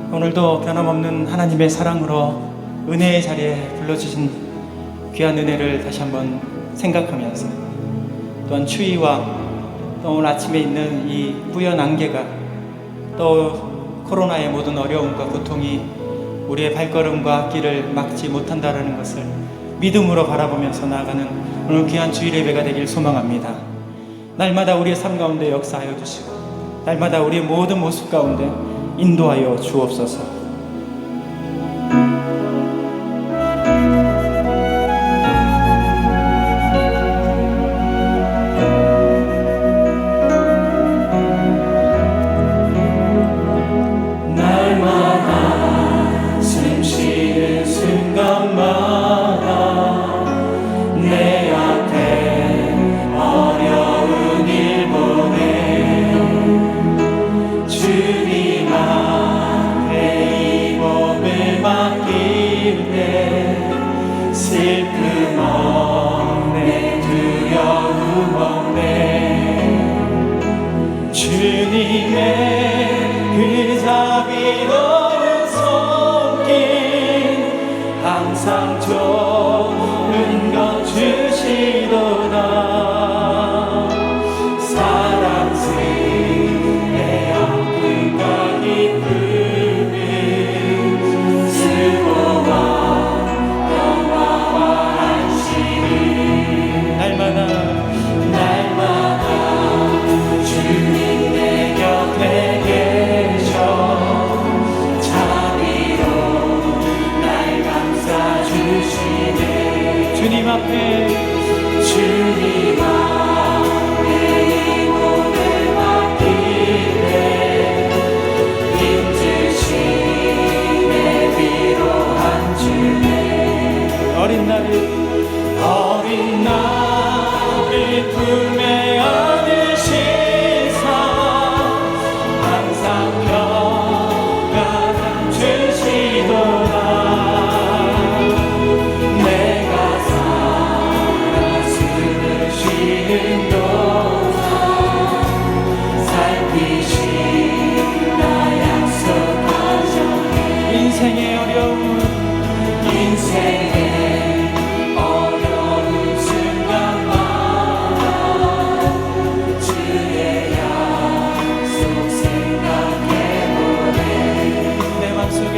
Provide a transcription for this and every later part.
오늘도 변함없는 하나님의 사랑으로 은혜의 자리에 불러주신 귀한 은혜를 다시 한번 생각하면서, 또한 추위와 또 오늘 아침에 있는 이 뿌연 안개가, 또 코로나의 모든 어려움과 고통이 우리의 발걸음과 길을 막지 못한다라는 것을 믿음으로 바라보면서 나아가는 오늘 귀한 주일 예배가 되길 소망합니다. 날마다 우리의 삶 가운데 역사하여 주시고 날마다 우리의 모든 모습 가운데 인도하여 주옵소서. 주님의 그 자비로운 손길 항상 좋은 것 주시도다. 사랑스레 아픔과 기쁨을 수고와 평화와 안식을 날마다 주님 주님 앞에 이 몸을 맡기네. 힘주시네 위로한 주네. 어린 나를 품에 안으시사 항상 평강 주시도다. 인생의 어려운 순간마다 주의 약속 생각해보네. 내 맘속에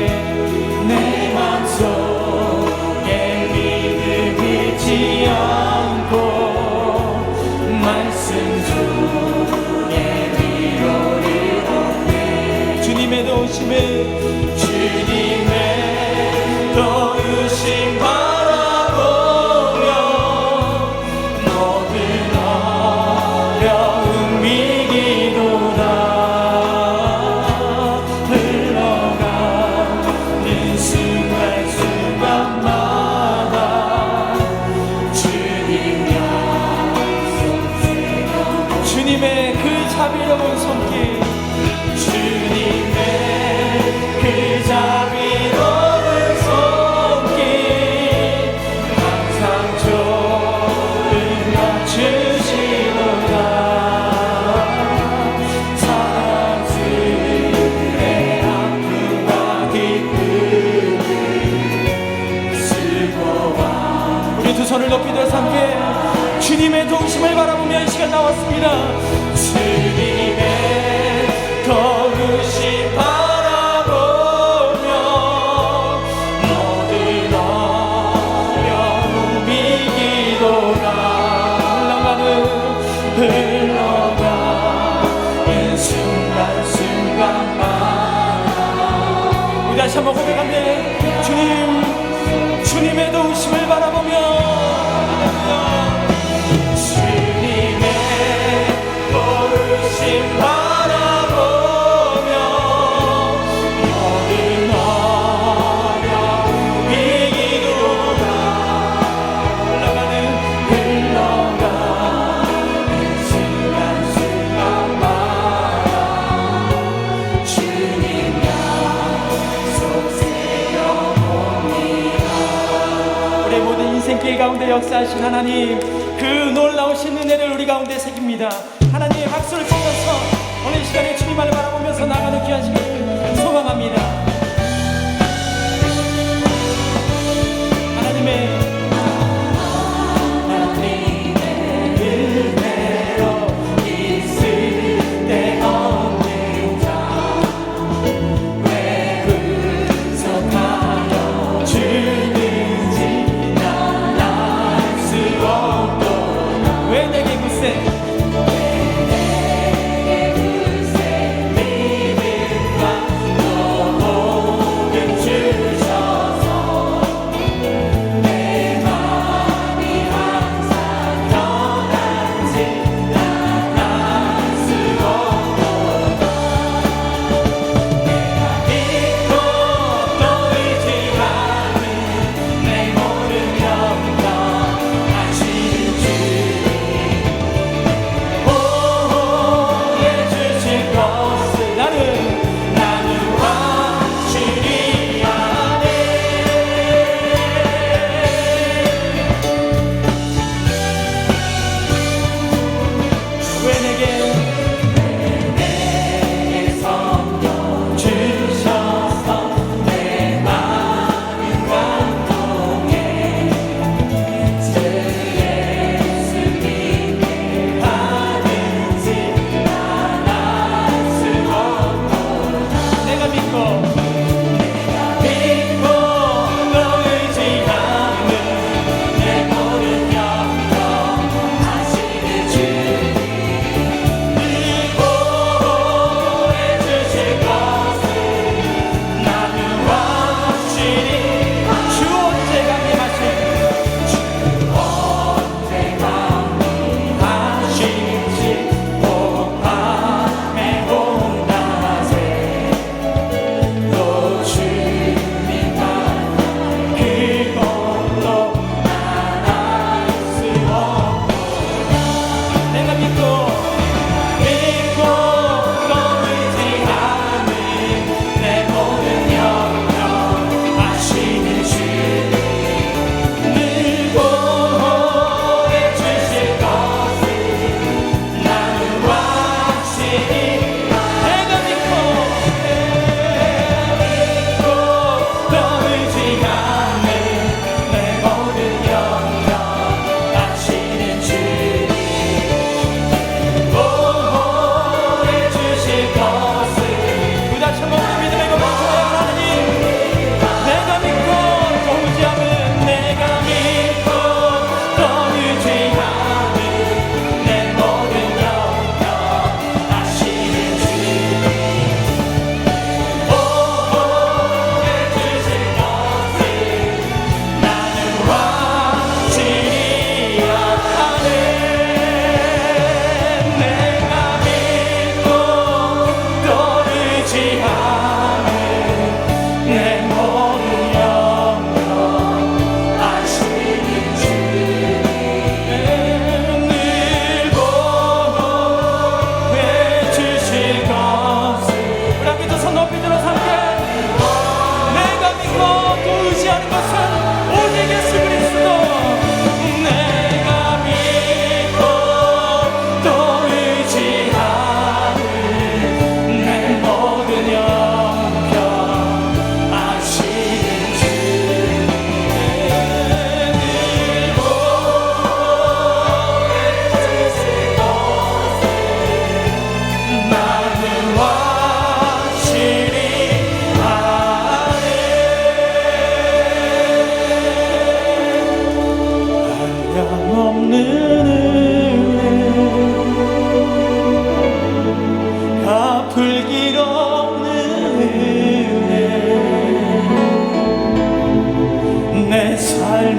믿음 잃지 않고 말씀 중에 위로를 얻네. 주님의 도우심을 도우심 바라보며 모든 어려움 이기도다. 흘러가는 순간순간마다 주님 약속 세워 주님의 그 자비로운 손길, 주님의 그 자비로운 손을 높이 들어서 함께 주님의 도우심을 바라보며 이 시간 나왔습니다. 주님의 도우심 바라보며 모든 어려움 이기도다. 흘러가는 순간순간마다 우리 다시 한번 고백합니다. 주님의 도우심을 바라보며 바라보며 모든 어려움 이기도다. 흘러가는 순간순간마다 주님 약속 세워봅니다. 우리의 모든 인생길 가운데 역사하신 하나님, 그 놀라우신 은혜를 우리 가운데 새깁니다. 하나님의 박수를 치면서 오늘 이 시간에 주님만을 바라보면서 나가는 귀한 시간을 소망합니다.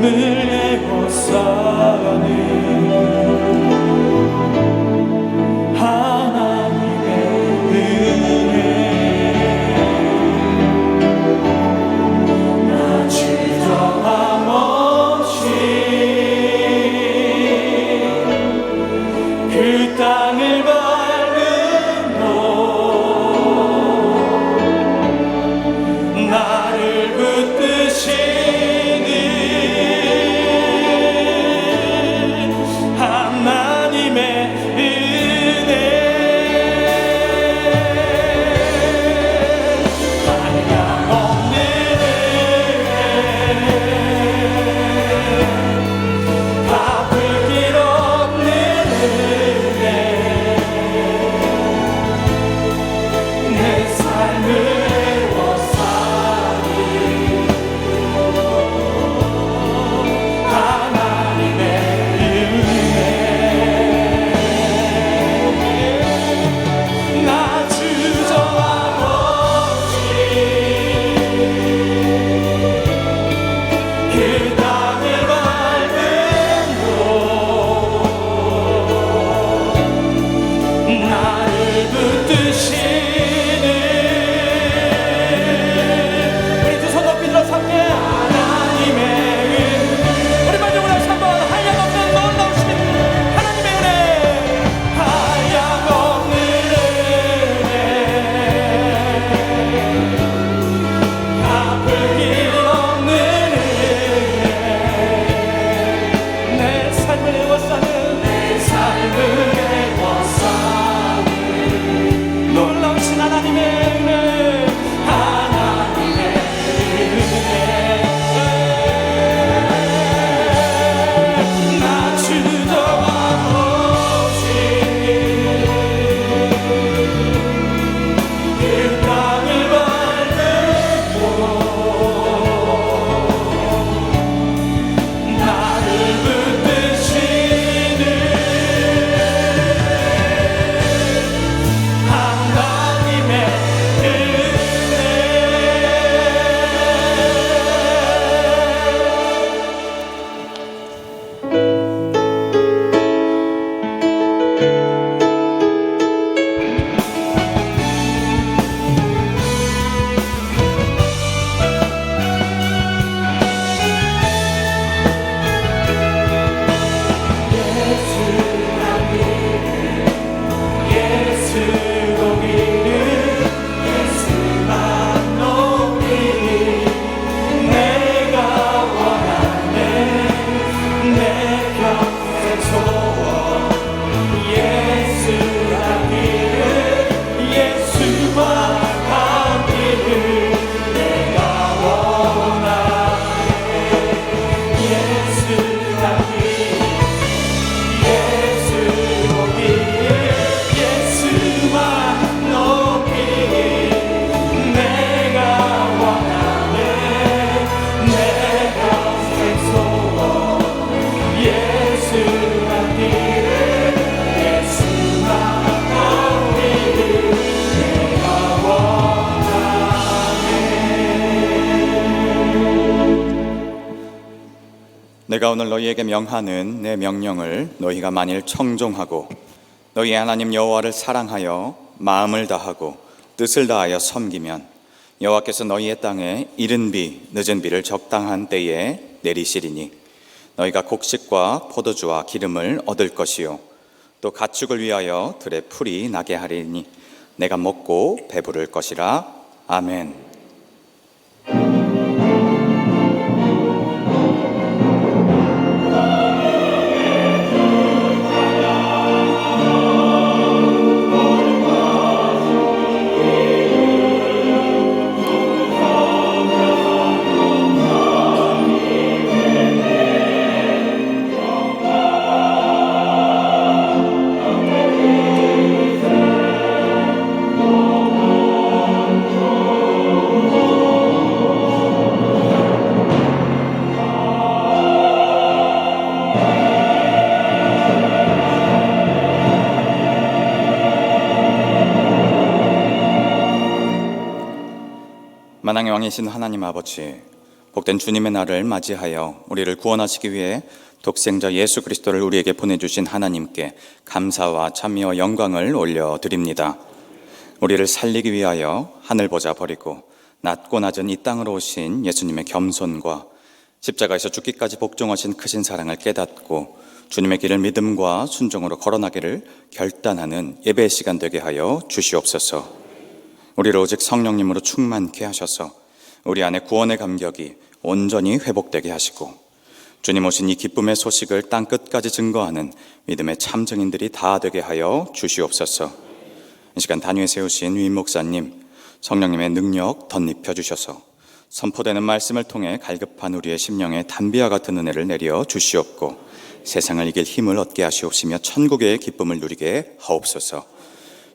삶을 애워싸는 하나님의 은혜 나 주저함 없이 그 땅을 밟은 너 나를 붙드시는 하나님의 은혜 한량없는 은혜 갚을 길 없는 은혜 내 삶을 애워싸니 하나님의 은혜 나 주저함 없이 그 땅을 밟은 너 나를 붙드시는 우리 두 손 높이 들어서 함께 하나님의 은혜 우리 마지막으로 다시 한번 한량없는 놀라우신 하나님의 은혜 한량없는 은혜 갚을 길 없는 은혜 내 삶을 애워싸는 놀라우신 하나님의 은혜 하나님의 은혜 나 주저함 없이 그 땅을 밟고 나를 붙드시는 하나님의 은혜 예수 거기는 예수만 높이니 내가 원하네 내 평생 소원 예수 닮기를 예수만 닮기를 내가 원하네 예수 닮기를 예수 보기를 예수만 높이길 내가 원하네 내 평생 소원 예수 닮기를 예수만 높이길 내가 원하네 내가 오늘 너희에게 명하는 내 명령을 너희가 만일 청종하고 너희 하나님 여호와를 사랑하여 마음을 다하고 뜻을 다하여 섬기면 여호와께서 너희의 땅에 이른 비 늦은 비를 적당한 때에 내리시리니 너희가 곡식과 포도주와 기름을 얻을 것이요 또 가축을 위하여 들에 풀이 나게 하리니 내가 먹고 배부를 것이라. 아멘. 만왕의 왕이신 하나님 아버지, 복된 주님의 날을 맞이하여 우리를 구원하시기 위해 독생자 예수 그리스도를 우리에게 보내주신 하나님께 감사와 찬미와 영광을 올려드립니다. 우리를 살리기 위하여 하늘 보자 버리고 낮고 낮은 이 땅으로 오신 예수님의 겸손과 십자가에서 죽기까지 복종하신 크신 사랑을 깨닫고 주님의 길을 믿음과 순종으로 걸어나기를 결단하는 예배의 시간 되게 하여 주시옵소서. 우리를 오직 성령님으로 충만케 하셔서 우리 안에 구원의 감격이 온전히 회복되게 하시고 주님 오신 이 기쁨의 소식을 땅 끝까지 증거하는 믿음의 참 증인들이 다 되게 하여 주시옵소서. 이 시간 단위에 세우신 위임 목사님, 성령님의 능력 덧입혀 주셔서 선포되는 말씀을 통해 갈급한 우리의 심령에 단비와 같은 은혜를 내려 주시옵고 세상을 이길 힘을 얻게 하시옵시며 천국의 기쁨을 누리게 하옵소서.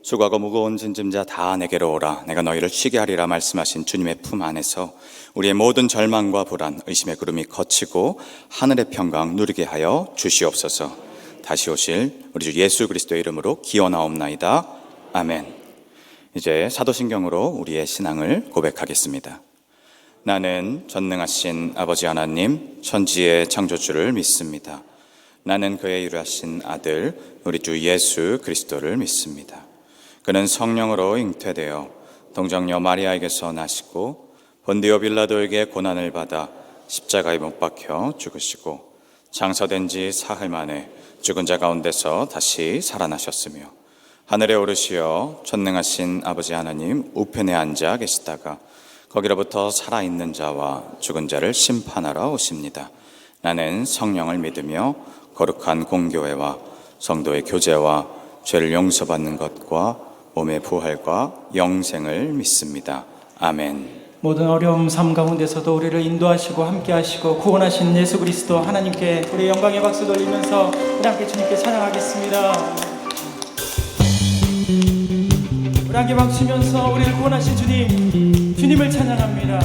수고하고 무거운 짐자 다 내게로 오라, 내가 너희를 쉬게 하리라 말씀하신 주님의 품 안에서 우리의 모든 절망과 불안, 의심의 구름이 거치고 하늘의 평강 누리게 하여 주시옵소서. 다시 오실 우리 주 예수 그리스도의 이름으로 기원하옵나이다. 아멘. 이제 사도신경으로 우리의 신앙을 고백하겠습니다. 나는 전능하신 아버지 하나님 천지의 창조주를 믿습니다. 나는 그의 유일하신 아들 우리 주 예수 그리스도를 믿습니다. 그는 성령으로 잉태되어 동정녀 마리아에게서 나시고 본디오 빌라도에게 고난을 받아 십자가에 못 박혀 죽으시고 장사된 지 사흘 만에 죽은 자 가운데서 다시 살아나셨으며 하늘에 오르시어 전능하신 아버지 하나님 우편에 앉아 계시다가 거기로부터 살아있는 자와 죽은 자를 심판하러 오십니다. 나는 성령을 믿으며 거룩한 공교회와 성도의 교제와 죄를 용서받는 것과 몸의 부활과 영생을 믿습니다. 아멘. 모든 어려움 삶 가운데서도 우리를 인도하시고 함께하시고 구원하신 예수 그리스도 하나님께 우리 영광의 박수 돌리면서 우리 함께 주님께 찬양하겠습니다. 우리 함께 박수면서 우리를 구원하신 주님을 찬양합니다.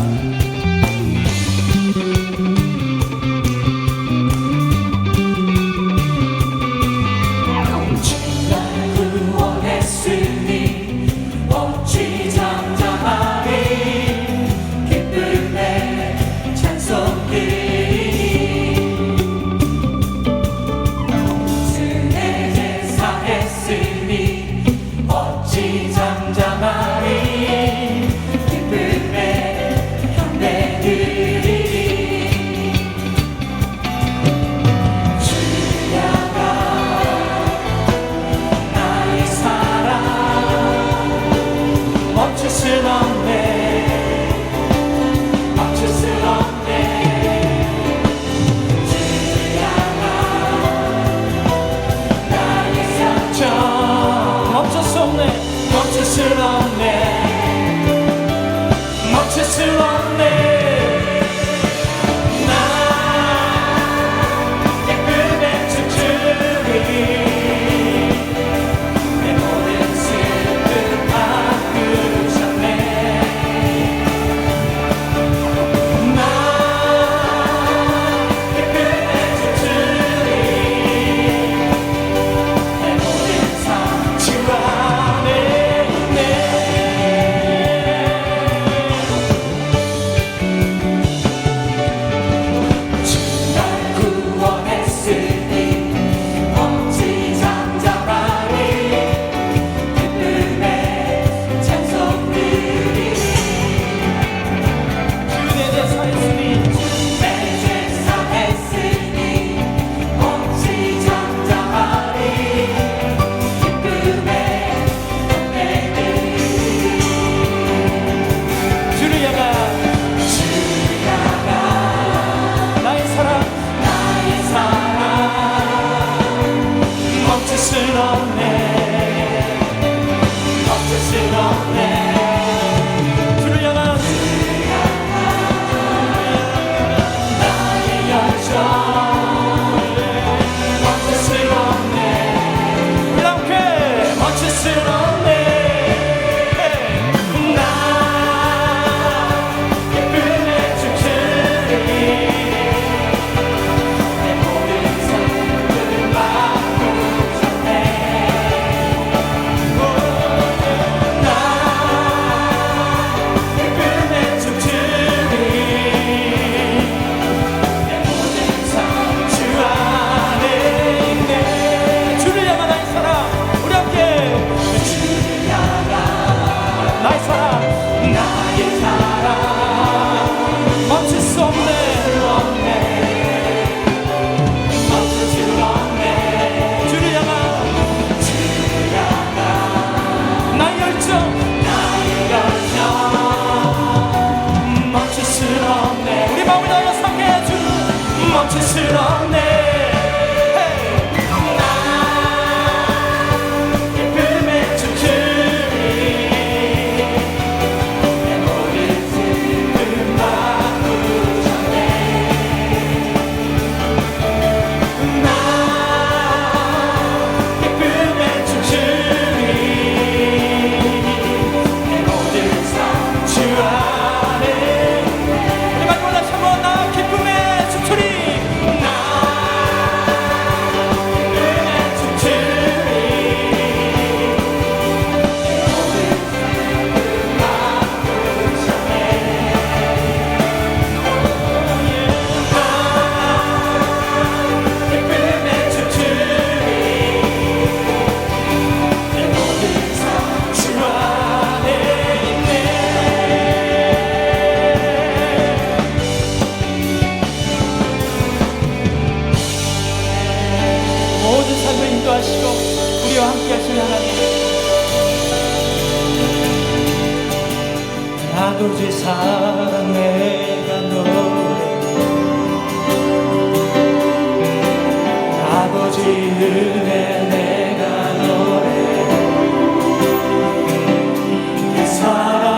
원치스럽네. 나 기쁨에 춤추리. 내 모든 슬픔 바꾸셨네. 나 기쁨에 춤추리. 내 모든 삶 주 안에. 우리 마지막 다시 한번 나 기쁨에 춤추리. 나 기쁨에 춤추리. 기쁨에 춤추리. 내 모든 삶 주 안에 있네. 모든 삶을 인도하시고 우리와 함께 하시는 하나님, 아버지 사랑 내가 노래, 아버지 은혜 내가 노래, 그 사랑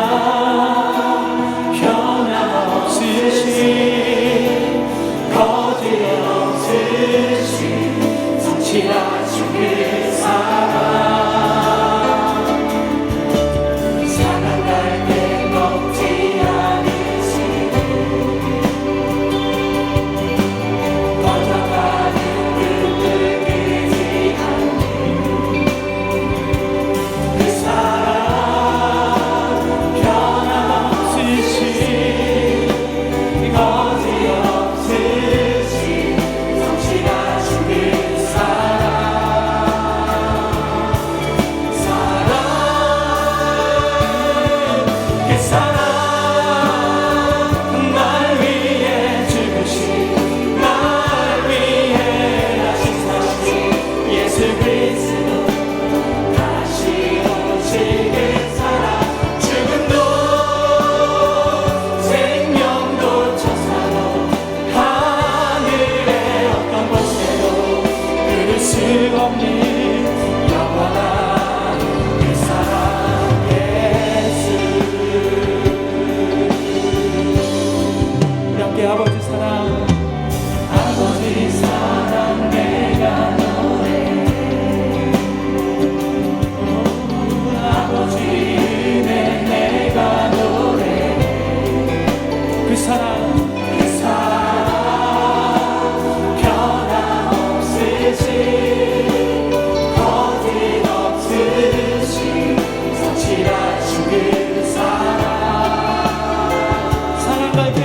변함없으신 거짓없으신 성실하신 그 사랑, 사랑할 때 먹지 않으시고 꺼져가는 그 끄지 않는 그 사랑 변함없으신 거짓없으신 성실하신 그 그 사랑, 날 위해 죽으신, 날 위해 다시 사신 예수 그리스도, 다시 오실 그 사랑, 죽음도 생명도 천사도 하늘의 어떤 곳에도 그를 수 없는 영원한 그 사랑 예수. 우리 함께 아버지 사랑, 아버지 사랑 내가 노래, 아버지 은혜 내가 노래, 그 사랑 변함없으신 거짓없으신 성실하신 그 사랑, 사랑과 그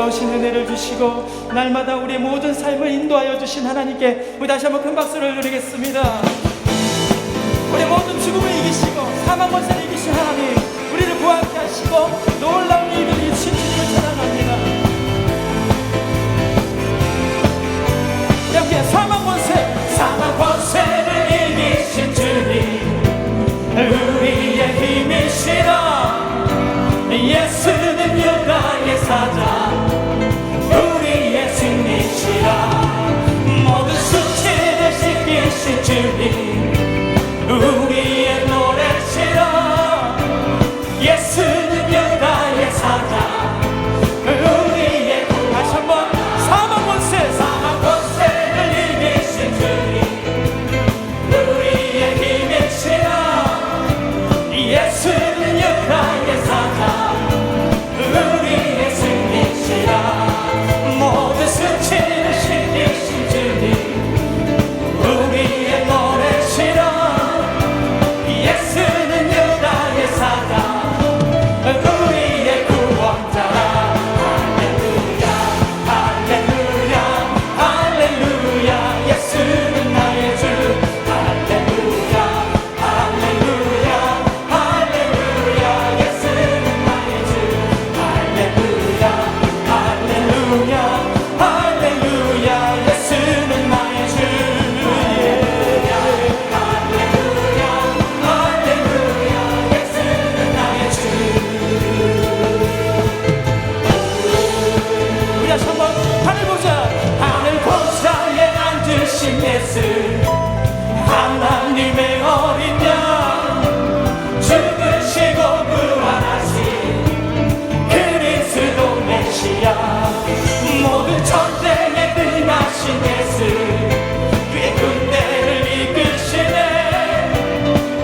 놀라우신 은혜를 주시고 날마다 우리의 모든 삶을 인도하여 주신 하나님께 우리 다시 한번 큰 박수를 드리겠습니다. 우리의 모든 죽음을 이기시고 사망 권세를 이기신 하나님, 우리를 구하게 하시고 놀라운 일을 이루신 주님을 찬양합니다. 우리 함께 사망 권세를 이기신 주님, 우리의 힘이시라. 예수는 유다의 사자, 우리의 승리시라. 모든 수치를 씻기신 주님, 우리의 노래시라. 예수는 유다의 사자, 우리의 다시 한번 사망 권세를 이기신 주님, 우리의 힘이시라. 예수는 유다의 사자, 우리의 승리시라. 모든 수치를 씻기신 주님, 우리의 노래시라. 예수는 유다의 사자, 우리의 구원자라. 할렐루야 할렐루야 할렐루야. 예수는 나의 주. 할렐루야 할렐루야 할렐루야. 예수는 나의 주. 할렐루야 할렐루야 할렐루야. 예수는 나의 주. 할렐루야 할렐루야 예수는 나의 주. 우리 다시 한번 하늘 보자. 하늘 보좌에 앉으신 예수, 하나님의 어린 양, 죽으시고 부활하신 그리스도 메시아. 모든 전쟁에 능하신 예수, 그의 군대를 이끄시네.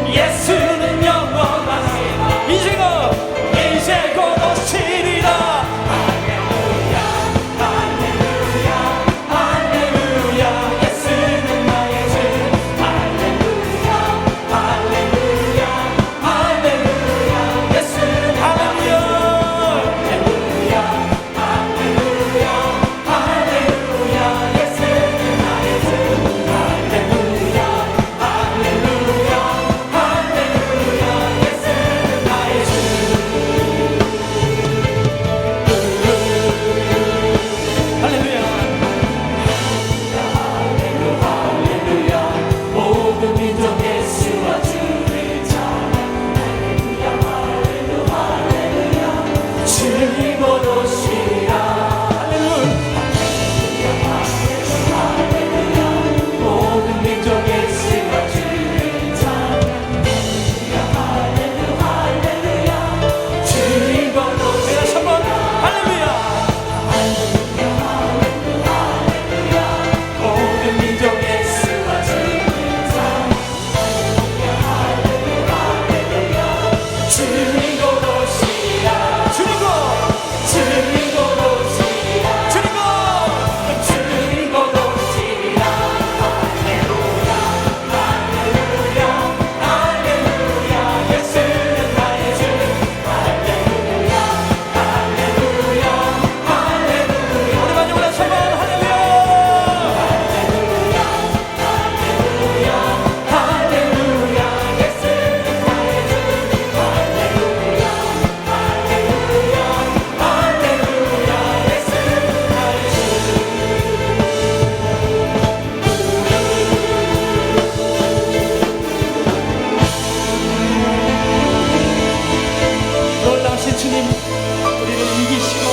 예수는 영원하신 이제 곧 오시리라. 할렐루야 할렐루야 할렐루야. 예수는 나의 주. 할렐루야 할렐루야 할렐루야. 예수는 할렐루야 할렐루야 할렐루야. 예수는 나의 주. 할렐루야 할렐루야 할렐루야. 예수는 나의 주. 할렐루야 할렐루야. 모든 민족 예수와 주를 찬양. 할렐루야 할렐루야. 주님 곧 오시리라. 할렐루야 모든 민족 예수와 주를 찬양. 할렐루야 할렐루야. 주님 곧 오시리라. 다시 한번 할렐루야. 모든 민족 예수와 주를 찬양. 주님 곧 오시리라. 주님 곧 오시리라. 주님 곧 오시리라. 할렐루야 할렐루야 할렐루야. 예수는 나의 주. 할렐루야 할렐루야 할렐루야. 우리 마지막으로 다시 한번 할렐루야 할렐루야. 예수는 나의 주. 할렐루야 할렐루야 할렐루야. 예수는 나의 주. 놀라우신 주님, 우리를 이기시고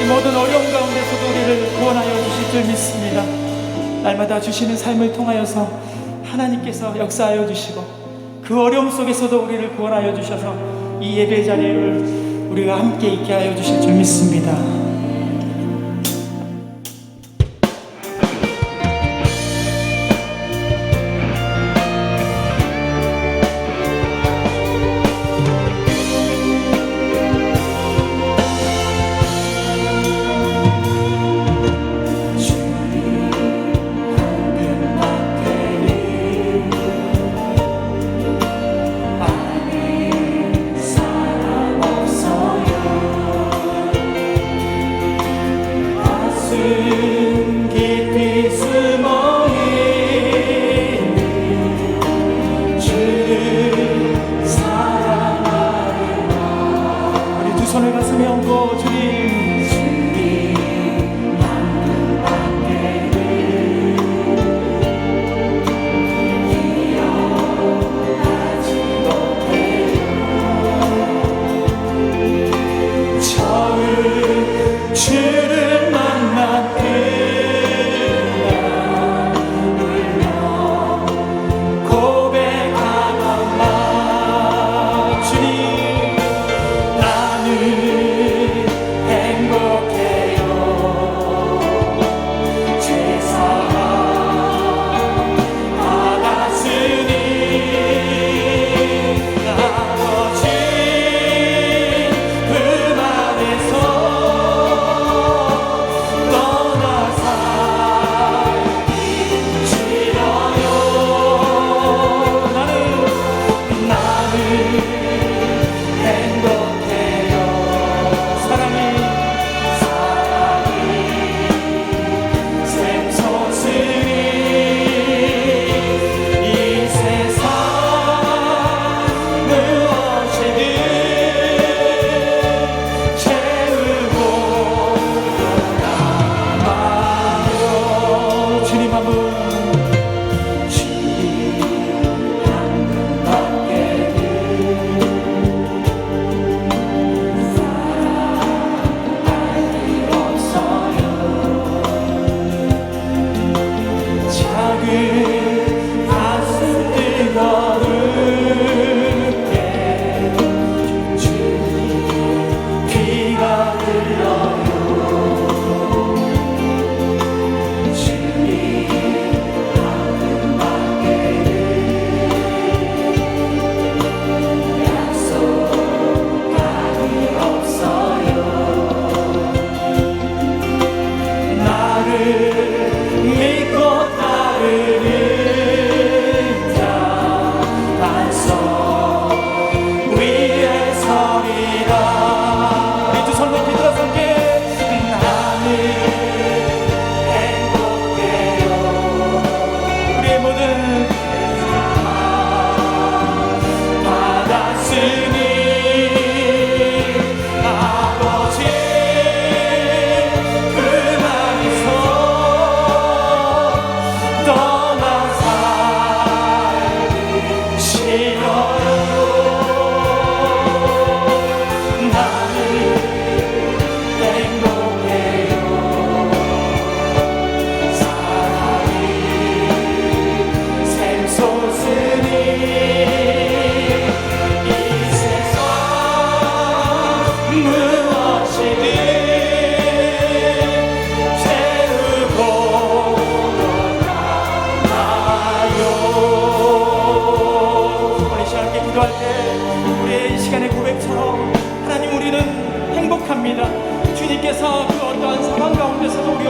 이 모든 어려움 가운데서도 우리를 구원하여 주실 줄 믿습니다. 날마다 주시는 삶을 통하여서 하나님께서 역사하여 주시고 그 어려움 속에서도 우리를 구원하여 주셔서 이 예배 자리를 우리가 함께 있게 하여 주실 줄 믿습니다.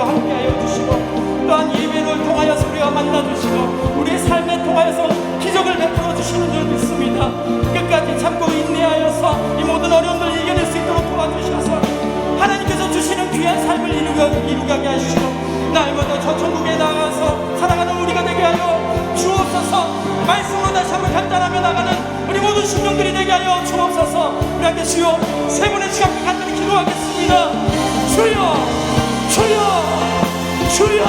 우리와 함께하여 주시고 또한 예배를 통하여서 우리와 만나주시고 우리의 삶에 통하여서 기적을 베풀어 주시는 줄 믿습니다. 끝까지 참고 인내하여서 이 모든 어려움들을 이겨낼 수 있도록 도와주셔서 하나님께서 주시는 귀한 삶을 이루게 하시고 날마다 저 천국에 나가서 살아가는 우리가 되게 하여 주옵소서. 말씀으로 다시 한번 간단하며 나가는 우리 모든 심령들이 되게 하여 주옵소서. 우리 함께 주여 세 분의 시간을 간단히 기도하겠습니다. 주여 주여 주여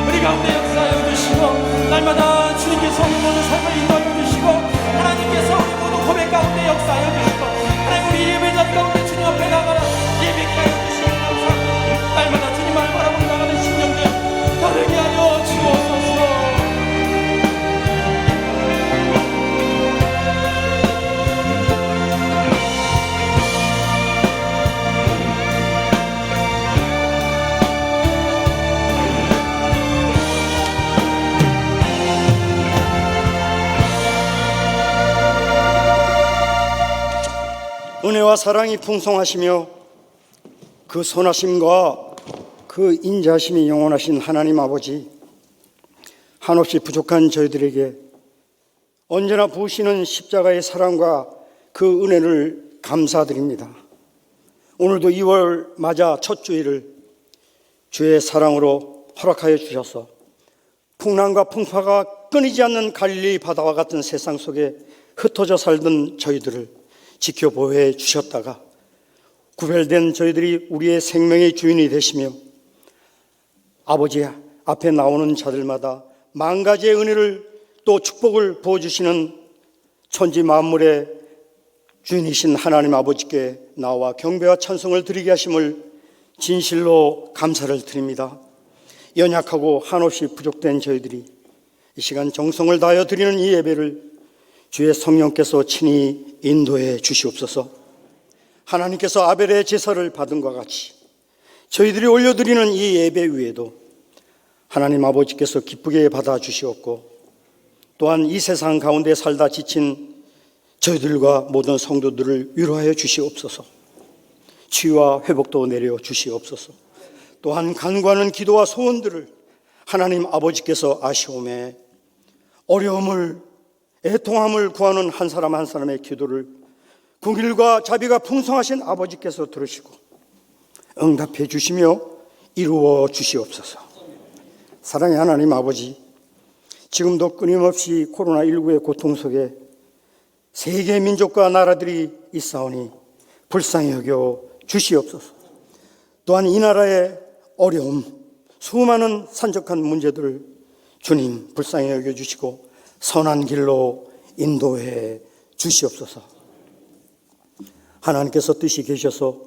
우리 가운데 역사하여 주시고 날마다 주님께서 우리 모든 삶을 인도하여 주시고 하나님께서 우리 모든 고백 가운데 역사하여 주시고 하나님 우리 예배자 가운데 주님 앞에 나가라 예배케 하여 주시는 감사합니다. 날마다 주님을 바라보고 나가는 심령들 다 되게 하여 주옵소서. 은혜와 사랑이 풍성하시며 그 선하심과 그 인자하심이 영원하신 하나님 아버지, 한없이 부족한 저희들에게 언제나 부으시는 십자가의 사랑과 그 은혜를 감사드립니다. 오늘도 2월 맞아 첫 주일을 주의 사랑으로 허락하여 주셔서 풍랑과 풍파가 끊이지 않는 갈릴리 바다와 같은 세상 속에 흩어져 살던 저희들을 지켜보호해 주셨다가 구별된 저희들이 우리의 생명의 주인이 되시며 아버지 앞에 나오는 자들마다 만 가지의 은혜를 또 축복을 부어주시는 천지 만물의 주인이신 하나님 아버지께 나와 경배와 찬송을 드리게 하심을 진실로 감사를 드립니다. 연약하고 한없이 부족된 저희들이 이 시간 정성을 다하여 드리는 이 예배를 주의 성령께서 친히 인도해 주시옵소서. 하나님께서 아벨의 제사를 받은 것 같이 저희들이 올려드리는 이 예배 위에도 하나님 아버지께서 기쁘게 받아 주시옵고 또한 이 세상 가운데 살다 지친 저희들과 모든 성도들을 위로하여 주시옵소서. 치유와 회복도 내려 주시옵소서. 또한 간구하는 기도와 소원들을 하나님 아버지께서 아시오매 어려움을 애통함을 구하는 한 사람 한 사람의 기도를 긍휼과 자비가 풍성하신 아버지께서 들으시고 응답해 주시며 이루어 주시옵소서. 사랑의 하나님 아버지, 지금도 끊임없이 코로나19의 고통 속에 세계 민족과 나라들이 있사오니 불쌍히 여겨 주시옵소서. 또한 이 나라의 어려움, 수많은 산적한 문제들을 주님 불쌍히 여겨 주시고 선한 길로 인도해 주시옵소서. 하나님께서 뜻이 계셔서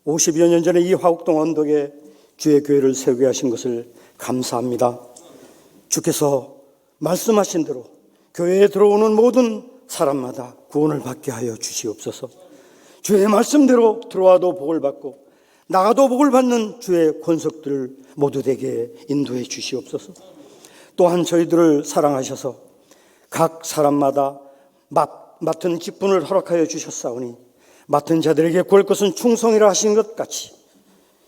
50여 년 전에 이 화곡동 언덕에 주의 교회를 세우게 하신 것을 감사합니다. 주께서 말씀하신 대로 교회에 들어오는 모든 사람마다 구원을 받게 하여 주시옵소서. 주의 말씀대로 들어와도 복을 받고 나가도 복을 받는 주의 권속들 모두 되게 인도해 주시옵소서. 또한 저희들을 사랑하셔서 각 사람마다 맡은 직분을 허락하여 주셨사오니 맡은 자들에게 구할 것은 충성이라 하신 것 같이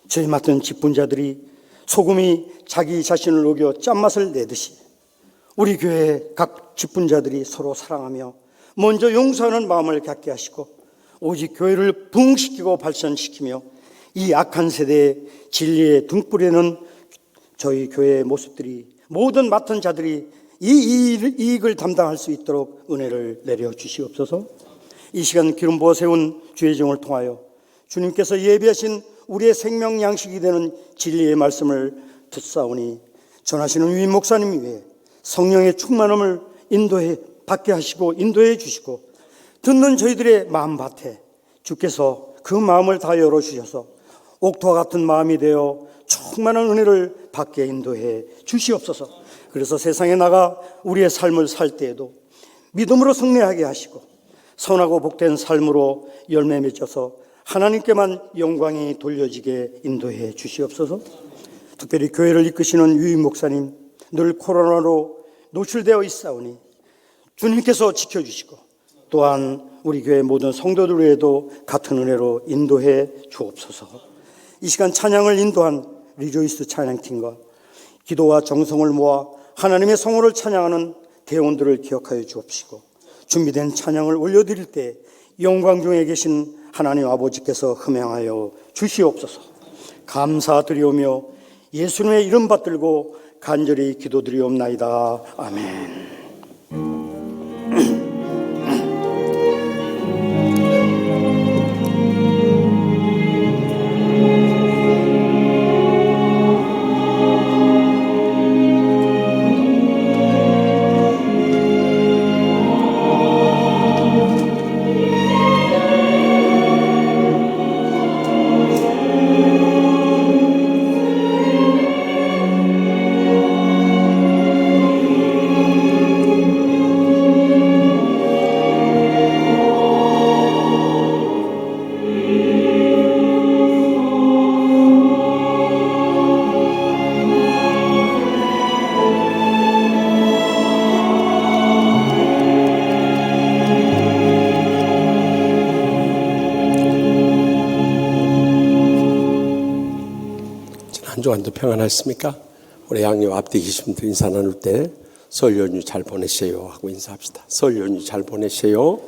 저희 맡은 직분자들이 소금이 자기 자신을 녹여 짠맛을 내듯이 우리 교회 각 직분자들이 서로 사랑하며 먼저 용서하는 마음을 갖게 하시고 오직 교회를 부흥시키고 발전시키며 이 악한 세대의 진리의 등불에는 저희 교회의 모습들이 모든 맡은 자들이 이 이익을 담당할 수 있도록 은혜를 내려 주시옵소서. 이 시간 기름 부어 세운 주의 종을 통하여 주님께서 예비하신 우리의 생명 양식이 되는 진리의 말씀을 듣사오니 전하시는 위임 목사님 위에 성령의 충만함을 인도해 받게 하시고 인도해 주시고 듣는 저희들의 마음밭에 주께서 그 마음을 다 열어주셔서 옥토와 같은 마음이 되어 충만한 은혜를 받게 인도해 주시옵소서. 그래서 세상에 나가 우리의 삶을 살 때에도 믿음으로 승리하게 하시고 선하고 복된 삶으로 열매 맺어서 하나님께만 영광이 돌려지게 인도해 주시옵소서. 특별히 교회를 이끄시는 유임 목사님 늘 코로나로 노출되어 있사오니 주님께서 지켜주시고 또한 우리 교회 모든 성도들 위에도 같은 은혜로 인도해 주옵소서. 이 시간 찬양을 인도한 리조이스 찬양팀과 기도와 정성을 모아 하나님의 성호를 찬양하는 대원들을 기억하여 주옵시고, 준비된 찬양을 올려드릴 때 영광 중에 계신 하나님 아버지께서 흠양하여 주시옵소서. 감사드리오며 예수님의 이름 받들고 간절히 기도드리옵나이다. 아멘. 한 주간도 평안하셨습니까? 우리 양옆 앞뒤 계신 분들 인사 나눌 때 설 연휴 잘 보내세요 하고 인사합시다. 설 연휴 잘 보내세요.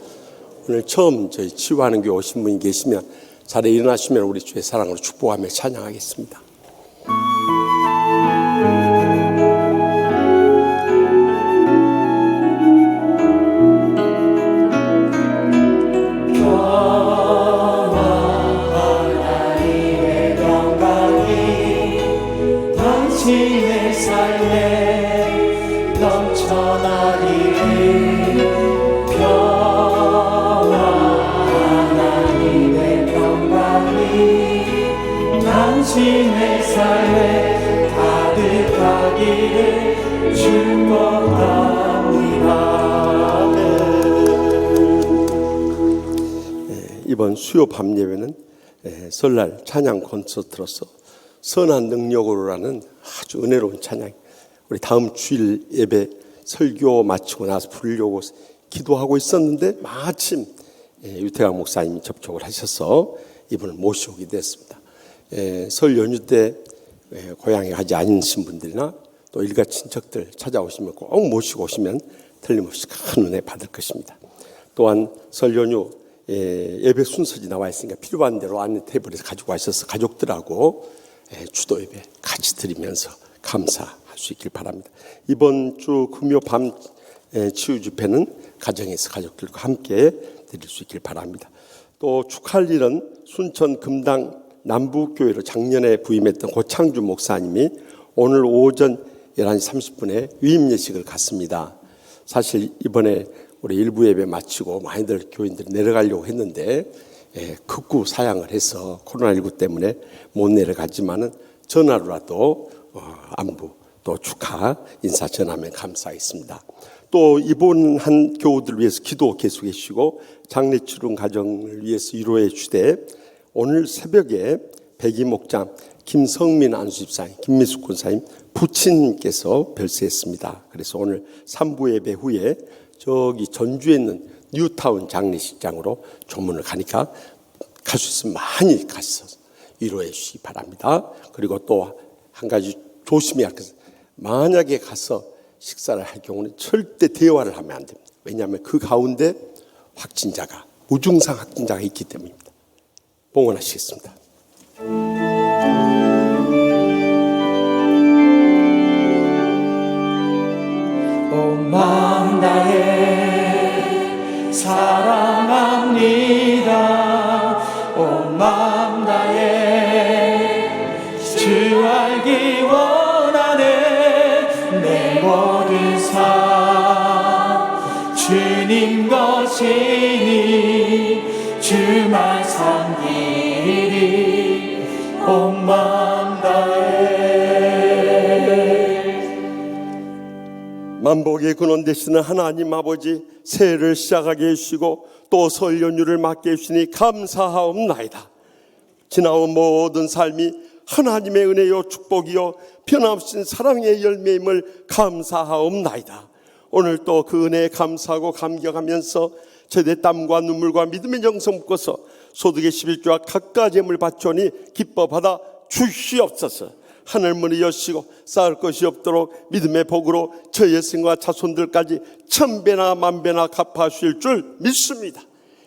오늘 처음 저희 치유하는 교회 오신 분이 계시면 자리에 일어나시면 우리 주의 사랑으로 축복하며 찬양하겠습니다. 당신의 삶에 넘쳐나기를 평화 하나님의 평강이 당신의 삶에 가득하기를 축복합니다. 이번 수요 밤 예배는 설날 찬양 콘서트로서 선한 능력으로라는 아주 은혜로운 찬양, 우리 다음 주일 예배 설교 마치고 나서 부르려고 기도하고 있었는데 마침 유태강 목사님이 접촉을 하셔서 이분을 모셔오게 됐습니다. 설 연휴 때 고향에 가지 않으신 분들이나 또 일가 친척들 찾아오시면 꼭 모시고 오시면 틀림없이 큰 은혜 받을 것입니다. 또한 설 연휴 예배 순서지 나와 있으니까 필요한 대로 안내 테이블에서 가지고 가셔서 가족들하고 주도 예배 같이 드리면서 감사할 수 있길 바랍니다. 이번 주 금요 밤 치유 집회는 가정에서 가족들과 함께 드릴 수 있길 바랍니다. 또 축하할 일은 순천 금당 남부교회로 작년에 부임했던 고창주 목사님이 오늘 오전 11시 30분에 위임 예식을 갖습니다. 사실 이번에 우리 일부 예배 마치고 많이들 교인들이 내려가려고 했는데 극구 사양을 해서 코로나19 때문에 못 내려가지만은 전화로라도 안부 또 축하 인사 전하면 감사하겠습니다. 또 입원한 교우들 위해서 기도 계속해 주시고 장례 치른 가정을 위해서 위로해 주되 오늘 새벽에 백이목장 김성민 안수집사님, 김미숙 권사님 부친께서 별세했습니다. 그래서 오늘 3부 예배 후에 저기 전주에 있는 뉴타운 장례식장으로 조문을 가니까 갈 수 있으면 많이 가서 위로해 주시기 바랍니다. 그리고 또 한 가지 조심해야 할 것은 만약에 가서 식사를 할 경우는 절대 대화를 하면 안 됩니다. 왜냐하면 그 가운데 확진자가 무증상 확진자가 있기 때문입니다. 봉헌하시겠습니다. 온 마음 다해 사랑합니다. 온 마음 다해 주 알기 원하네. 내 모든 삶 주님 것이니 주만 섬기리. 온 마음 다해. 만복의 근원 되시는 하나님 아버지, 새해를 시작하게 해주시고 또 설 연휴를 맞게 해주시니 감사하옵나이다. 지나온 모든 삶이 하나님의 은혜요 축복이요 변함없인 사랑의 열매임을 감사하옵나이다. 오늘 또 그 은혜에 감사하고 감격하면서 저희의 땀과 눈물과 믿음의 정성 묶어서 소득의 11조와 각가 제물 바쳐니 기뻐 받아 주시옵소서. 하늘문을 여시고 쌓을 것이 없도록 믿음의 복으로 저희의 생과 자손들까지 천배나 만배나 갚아주실 줄 믿습니다.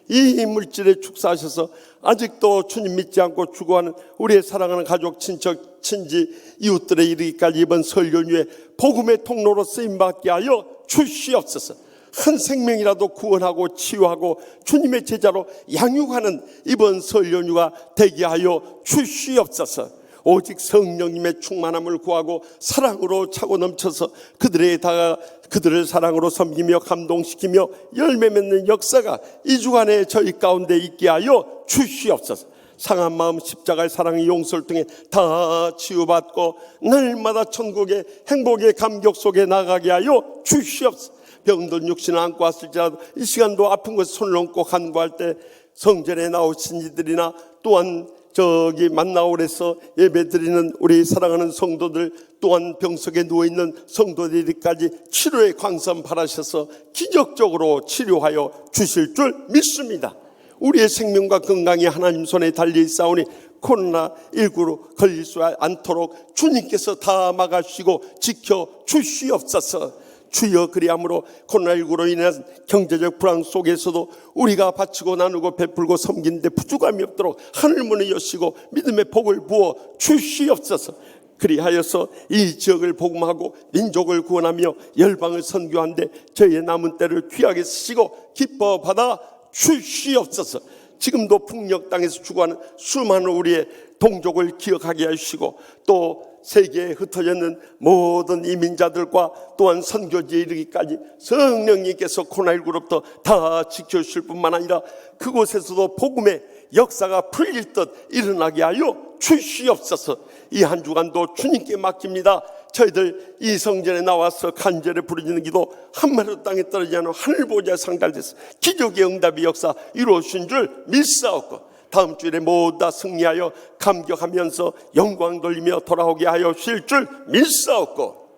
이 물질에 축사하셔서 아직도 주님 믿지 않고 죽어가는 우리의 사랑하는 가족, 친척, 친지, 이웃들에 이르기까지 이번 설 연휴에 복음의 통로로 쓰임받게 하여 주시옵소서. 한 생명이라도 구원하고 치유하고 주님의 제자로 양육하는 이번 설 연휴가 되게 하여 주시옵소서. 오직 성령님의 충만함을 구하고 사랑으로 차고 넘쳐서 그들을 사랑으로 섬기며 감동시키며 열매 맺는 역사가 이 주간에 저희 가운데 있게 하여 주시옵소서. 상한 마음, 십자가의 사랑의 용서를 통해 다 치유받고 날마다 천국의 행복의 감격 속에 나가게 하여 주시옵소서. 병든 육신을 안고 왔을지라도 이 시간도 아픈 것을 손을 얹고 간구할 때 성전에 나오신 이들이나 또한 저기 만나오래서 예배드리는 우리 사랑하는 성도들, 또한 병석에 누워있는 성도들까지 치료의 광선 바라셔서 기적적으로 치료하여 주실 줄 믿습니다. 우리의 생명과 건강이 하나님 손에 달려있사오니 코로나19로 걸릴 수 않도록 주님께서 다 막아주시고 지켜주시옵소서. 주여, 그리함으로 코로나19로 인한 경제적 불안 속에서도 우리가 바치고 나누고 베풀고 섬기는데 부족함이 없도록 하늘문을 여시고 믿음의 복을 부어 주시옵소서. 그리하여서 이 지역을 복음하고 민족을 구원하며 열방을 선교하는데 저희의 남은 때를 귀하게 쓰시고 기뻐 받아 주시옵소서. 지금도 풍력 땅에서 죽어가는 수많은 우리의 동족을 기억하게 하시고 또 세계에 흩어져 있는 모든 이민자들과 또한 선교지에 이르기까지 성령님께서 코로나19로부터 다 지켜주실 뿐만 아니라 그곳에서도 복음의 역사가 풀릴 듯 일어나게 하여 주시옵소서. 이 한 주간도 주님께 맡깁니다. 저희들 이 성전에 나와서 간절히 부르짖는 기도 한마디도 땅에 떨어지지 않은 하늘보좌에 상달돼서 기적의 응답의 역사 이루어진 줄 믿사옵고 다음 주일에 모두 다 승리하여 감격하면서 영광 돌리며 돌아오게 하여 주실 줄 믿사옵고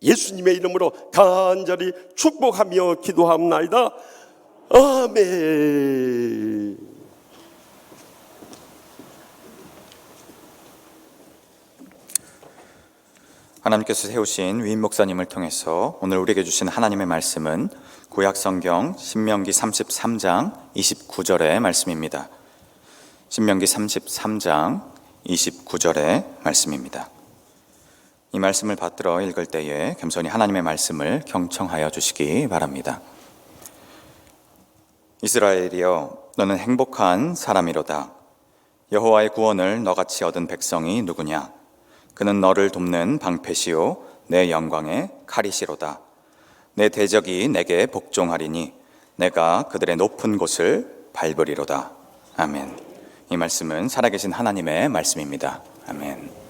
예수님의 이름으로 간절히 축복하며 기도합나이다. 아멘. 하나님께서 세우신 위임 목사님을 통해서 오늘 우리에게 주신 하나님의 말씀은 구약성경 신명기 33장 29절의 말씀입니다. 신명기 33장 29절의 말씀입니다. 이 말씀을 받들어 읽을 때에 겸손히 하나님의 말씀을 경청하여 주시기 바랍니다. 이스라엘이여, 너는 행복한 사람이로다. 여호와의 구원을 너같이 얻은 백성이 누구냐? 그는 너를 돕는 방패시요 내 영광의 칼이시로다. 내 대적이 내게 복종하리니 내가 그들의 높은 곳을 밟으리로다. 아멘. 이 말씀은 살아계신 하나님의 말씀입니다. 아멘.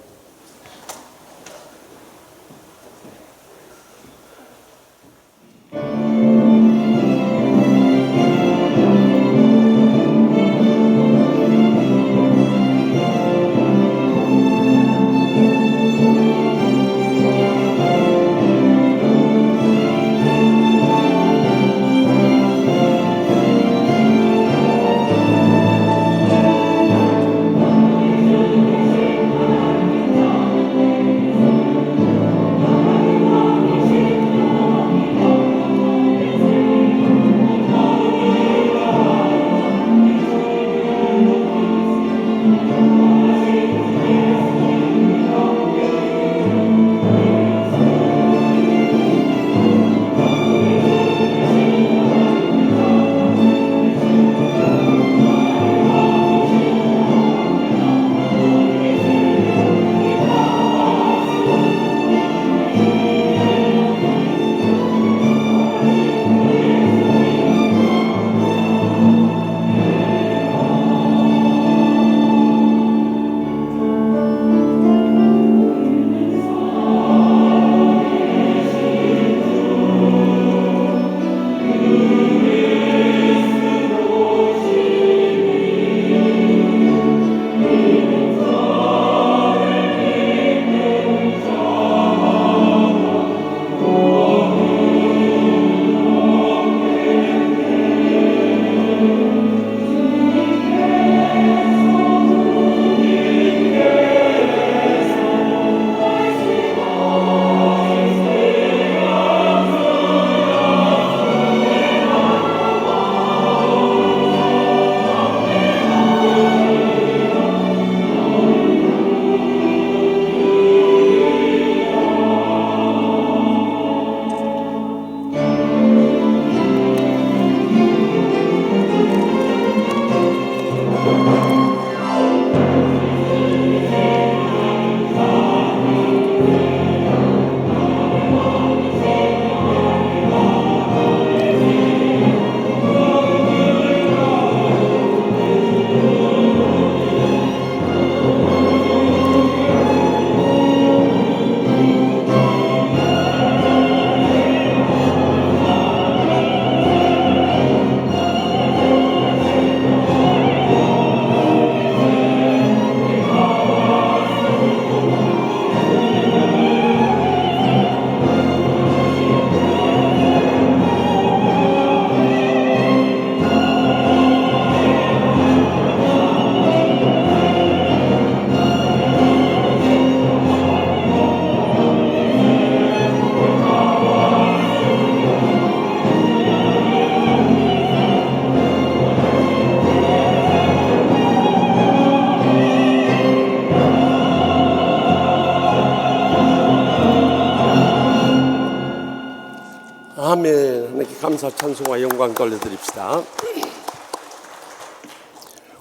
아멘. 하나님께 감사 찬송과 영광 돌려드립시다.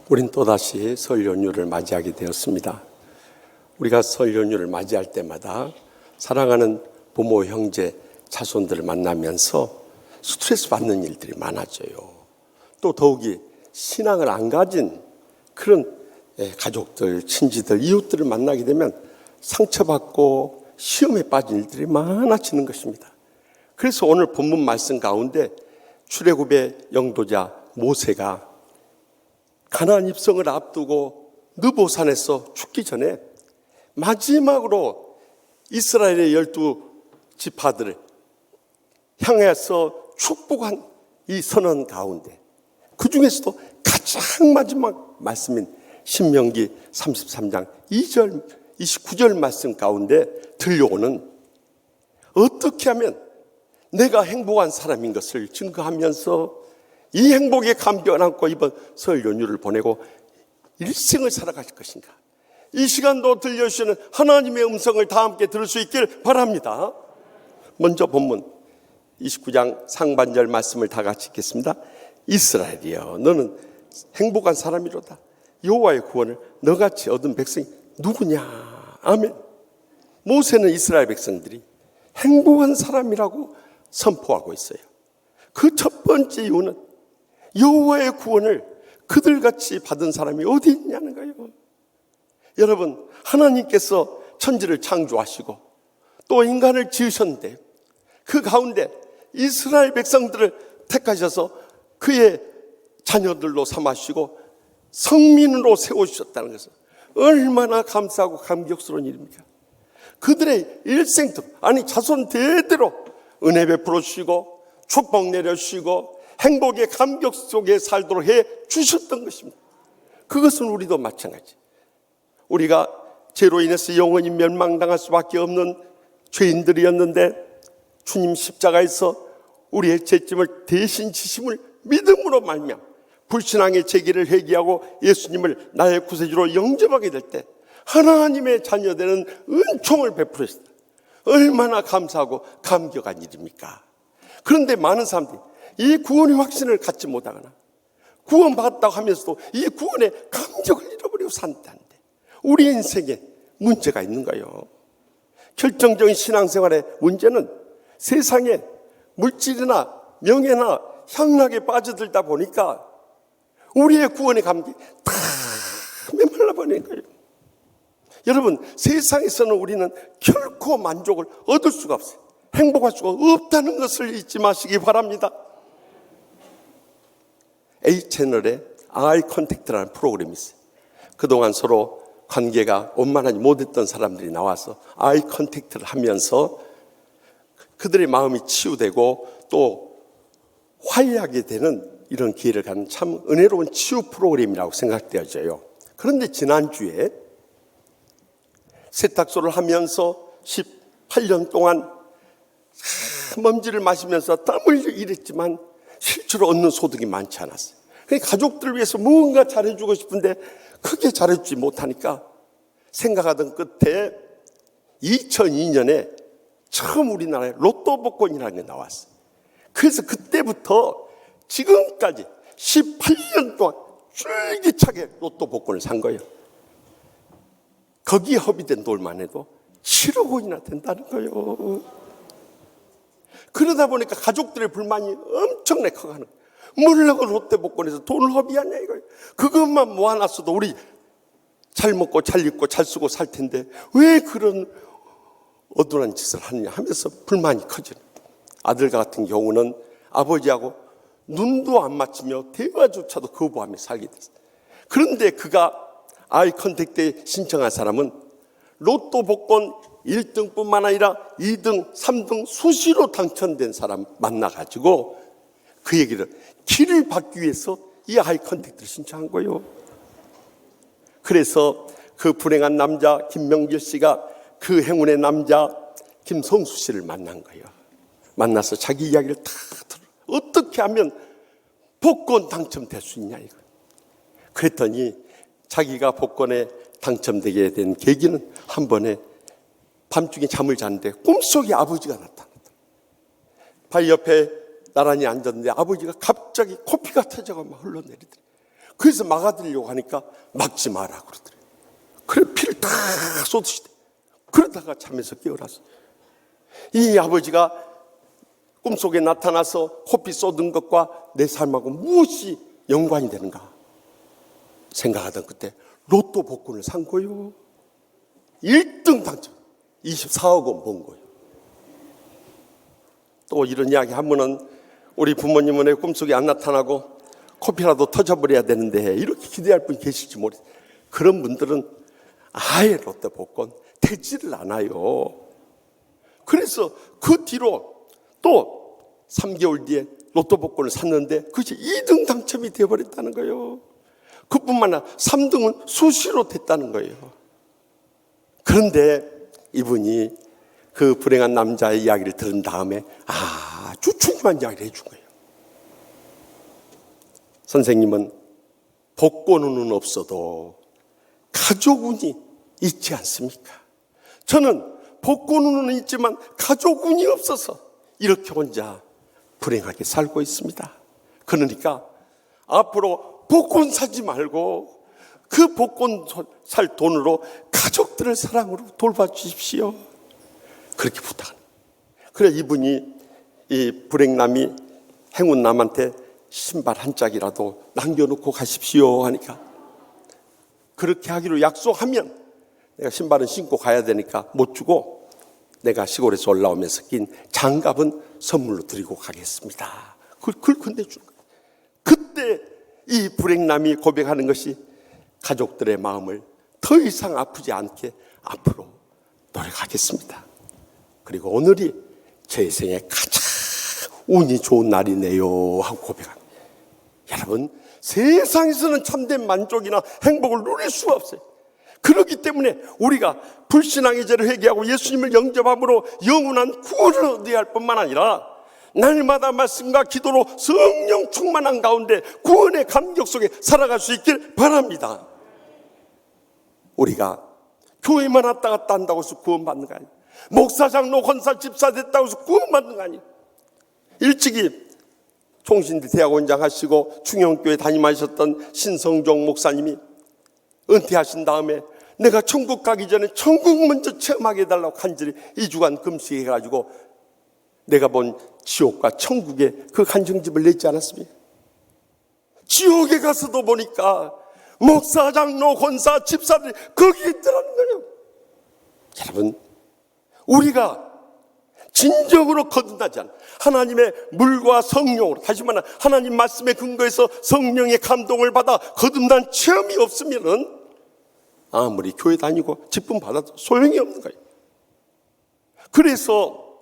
우린 또다시 설 연휴를 맞이하게 되었습니다. 우리가 설 연휴를 맞이할 때마다 사랑하는 부모, 형제, 자손들을 만나면서 스트레스 받는 일들이 많아져요. 또 더욱이 신앙을 안 가진 그런 가족들, 친지들, 이웃들을 만나게 되면 상처받고 시험에 빠진 일들이 많아지는 것입니다. 그래서 오늘 본문 말씀 가운데 출애굽의 영도자 모세가 가나안 입성을 앞두고 느보산에서 죽기 전에 마지막으로 이스라엘의 12지파들을 향해서 축복한 이 선언 가운데 그 중에서도 가장 마지막 말씀인 신명기 33장 2절 29절 말씀 가운데 들려오는 어떻게 하면 내가 행복한 사람인 것을 증거하면서 이 행복에 감격을 안고 이번 설 연휴를 보내고 일생을 살아가실 것인가. 이 시간도 들려주시는 하나님의 음성을 다 함께 들을 수 있길 바랍니다. 먼저 본문 29장 상반절 말씀을 다 같이 읽겠습니다. 이스라엘이여 너는 행복한 사람이로다. 여호와의 구원을 너같이 얻은 백성이 누구냐. 아멘. 모세는 이스라엘 백성들이 행복한 사람이라고 선포하고 있어요. 그 첫 번째 이유는 여호와의 구원을 그들같이 받은 사람이 어디 있냐는 거예요. 여러분, 하나님께서 천지를 창조하시고 또 인간을 지으셨는데 그 가운데 이스라엘 백성들을 택하셔서 그의 자녀들로 삼으시고 성민으로 세워주셨다는 것은 얼마나 감사하고 감격스러운 일입니까? 그들의 일생들, 아니 자손 대대로 은혜 베풀어 주시고 축복 내려주시고 행복의 감격 속에 살도록 해 주셨던 것입니다. 그것은 우리도 마찬가지. 우리가 죄로 인해서 영원히 멸망당할 수밖에 없는 죄인들이었는데 주님 십자가에서 우리의 죄짐을 대신 지심을 믿음으로 말미암아 불신앙의 죄기를 회개하고 예수님을 나의 구세주로 영접하게 될 때 하나님의 자녀되는 은총을 베풀으셨다. 얼마나 감사하고 감격한 일입니까? 그런데 많은 사람들이 이 구원의 확신을 갖지 못하거나 구원받았다고 하면서도 이 구원의 감격을 잃어버리고 산다는데 우리 인생에 문제가 있는 거예요. 결정적인 신앙생활의 문제는 세상에 물질이나 명예나 향락에 빠져들다 보니까 우리의 구원의 감격이 다 메말라버리는 거예요. 여러분, 세상에서는 우리는 결코 만족을 얻을 수가 없어요. 행복할 수가 없다는 것을 잊지 마시기 바랍니다. A채널에 아이 컨택트라는 프로그램이 있어요. 그동안 서로 관계가 원만하지 못했던 사람들이 나와서 아이 컨택트를 하면서 그들의 마음이 치유되고 또 화해하게 되는 이런 기회를 갖는 참 은혜로운 치유 프로그램이라고 생각되어져요. 그런데 지난주에 세탁소를 하면서 18년 동안 먼지를 마시면서 땀을 일했지만 실제로 얻는 소득이 많지 않았어요. 그러니까 가족들을 위해서 뭔가 잘해주고 싶은데 크게 잘해주지 못하니까 생각하던 끝에 2002년에 처음 우리나라에 로또 복권이라는 게 나왔어요. 그래서 그때부터 지금까지 18년 동안 쫄깃하게 로또 복권을 산 거예요. 거기에 허비된 돈만 해도 7억 원이나 된다는 거예요. 그러다 보니까 가족들의 불만이 엄청나게 커가는 거예요. 뭐라고 롯데 복권에서 돈을 허비하냐 이거예요. 그것만 모아놨어도 우리 잘 먹고 잘 입고 잘 쓰고 살 텐데 왜 그런 어두운 짓을 하느냐 하면서 불만이 커지는 거예요. 아들 같은 경우는 아버지하고 눈도 안 맞추며 대화조차도 거부하며 살게 됐어요. 그런데 그가 아이 컨택트에 신청한 사람은 로또 복권 1등뿐만 아니라 2등, 3등 수시로 당첨된 사람 만나가지고 그 얘기를 길을 받기 위해서 이 아이 컨택트를 신청한 거예요. 그래서 그 불행한 남자 김명길 씨가 그 행운의 남자 김성수 씨를 만난 거예요. 만나서 자기 이야기를 다 들어. 어떻게 하면 복권 당첨될 수 있냐 이거. 그랬더니 자기가 복권에 당첨되게 된 계기는 한 번에 밤중에 잠을 자는데 꿈속에 아버지가 나타났다. 바위 옆에 나란히 앉았는데 아버지가 갑자기 코피가 터져가 막 흘러내리더래. 그래서 막아들려고 하니까 막지 마라 그러더래. 그래 피를 다 쏟으시대. 그러다가 잠에서 깨어났어. 이 아버지가 꿈속에 나타나서 코피 쏟은 것과 내 삶하고 무엇이 연관이 되는가 생각하던 그때 로또 복권을 산 거요. 1등 당첨 24억 원 번 거예요. 또 이런 이야기 하면은 우리 부모님은 내 꿈속에 안 나타나고 코피라도 터져버려야 되는데 이렇게 기대할 분 계실지 모르겠어요. 그런 분들은 아예 로또 복권 되지를 않아요. 그래서 그 뒤로 또 3개월 뒤에 로또 복권을 샀는데 그것이 2등 당첨이 되어버렸다는 거예요. 그뿐만 아니라 3등은 수시로 됐다는 거예요. 그런데 이분이 그 불행한 남자의 이야기를 들은 다음에 아주 중요한 이야기를 해준 거예요. 선생님은 복권운은 없어도 가족운이 있지 않습니까? 저는 복권운은 있지만 가족운이 없어서 이렇게 혼자 불행하게 살고 있습니다. 그러니까 앞으로 복권 사지 말고 그 복권 살 돈으로 가족들을 사랑으로 돌봐주십시오. 그렇게 부탁합니다. 그래 이분이 이 불행남이 행운남한테 신발 한 짝이라도 남겨놓고 가십시오 하니까 그렇게 하기로 약속하면 내가 신발은 신고 가야 되니까 못 주고 내가 시골에서 올라오면서 낀 장갑은 선물로 드리고 가겠습니다. 그걸 건네주는 거예요. 그때 이 불행남이 고백하는 것이 가족들의 마음을 더 이상 아프지 않게 앞으로 노력하겠습니다. 그리고 오늘이 제 생에 가장 운이 좋은 날이네요 하고 고백합니다. 여러분 세상에서는 참된 만족이나 행복을 누릴 수가 없어요. 그렇기 때문에 우리가 불신앙의 죄를 회개하고 예수님을 영접함으로 영원한 구원을 얻어야 할 뿐만 아니라 날마다 말씀과 기도로 성령 충만한 가운데 구원의 감격 속에 살아갈 수 있길 바랍니다. 우리가 교회만 왔다 갔다 한다고 해서 구원받는 거 아니에요. 목사, 장로, 권사, 집사 됐다고 해서 구원받는 거 아니에요. 일찍이 총신대 대학원장 하시고 충영교회 담임하셨던 신성종 목사님이 은퇴하신 다음에 내가 천국 가기 전에 천국 먼저 체험하게 해달라고 간절히 2주간 금식해가지고 내가 본 지옥과 천국의 그 간증집을 냈지 않았습니까? 지옥에 가서도 보니까 목사, 장로, 권사, 집사들이 거기에 있더라는 거예요. 여러분 우리가 진정으로 거듭나지 않아 하나님의 물과 성령으로 다시 말하면 하나님 말씀에 근거해서 성령의 감동을 받아 거듭난 체험이 없으면은 아무리 교회 다니고 직분 받아도 소용이 없는 거예요. 그래서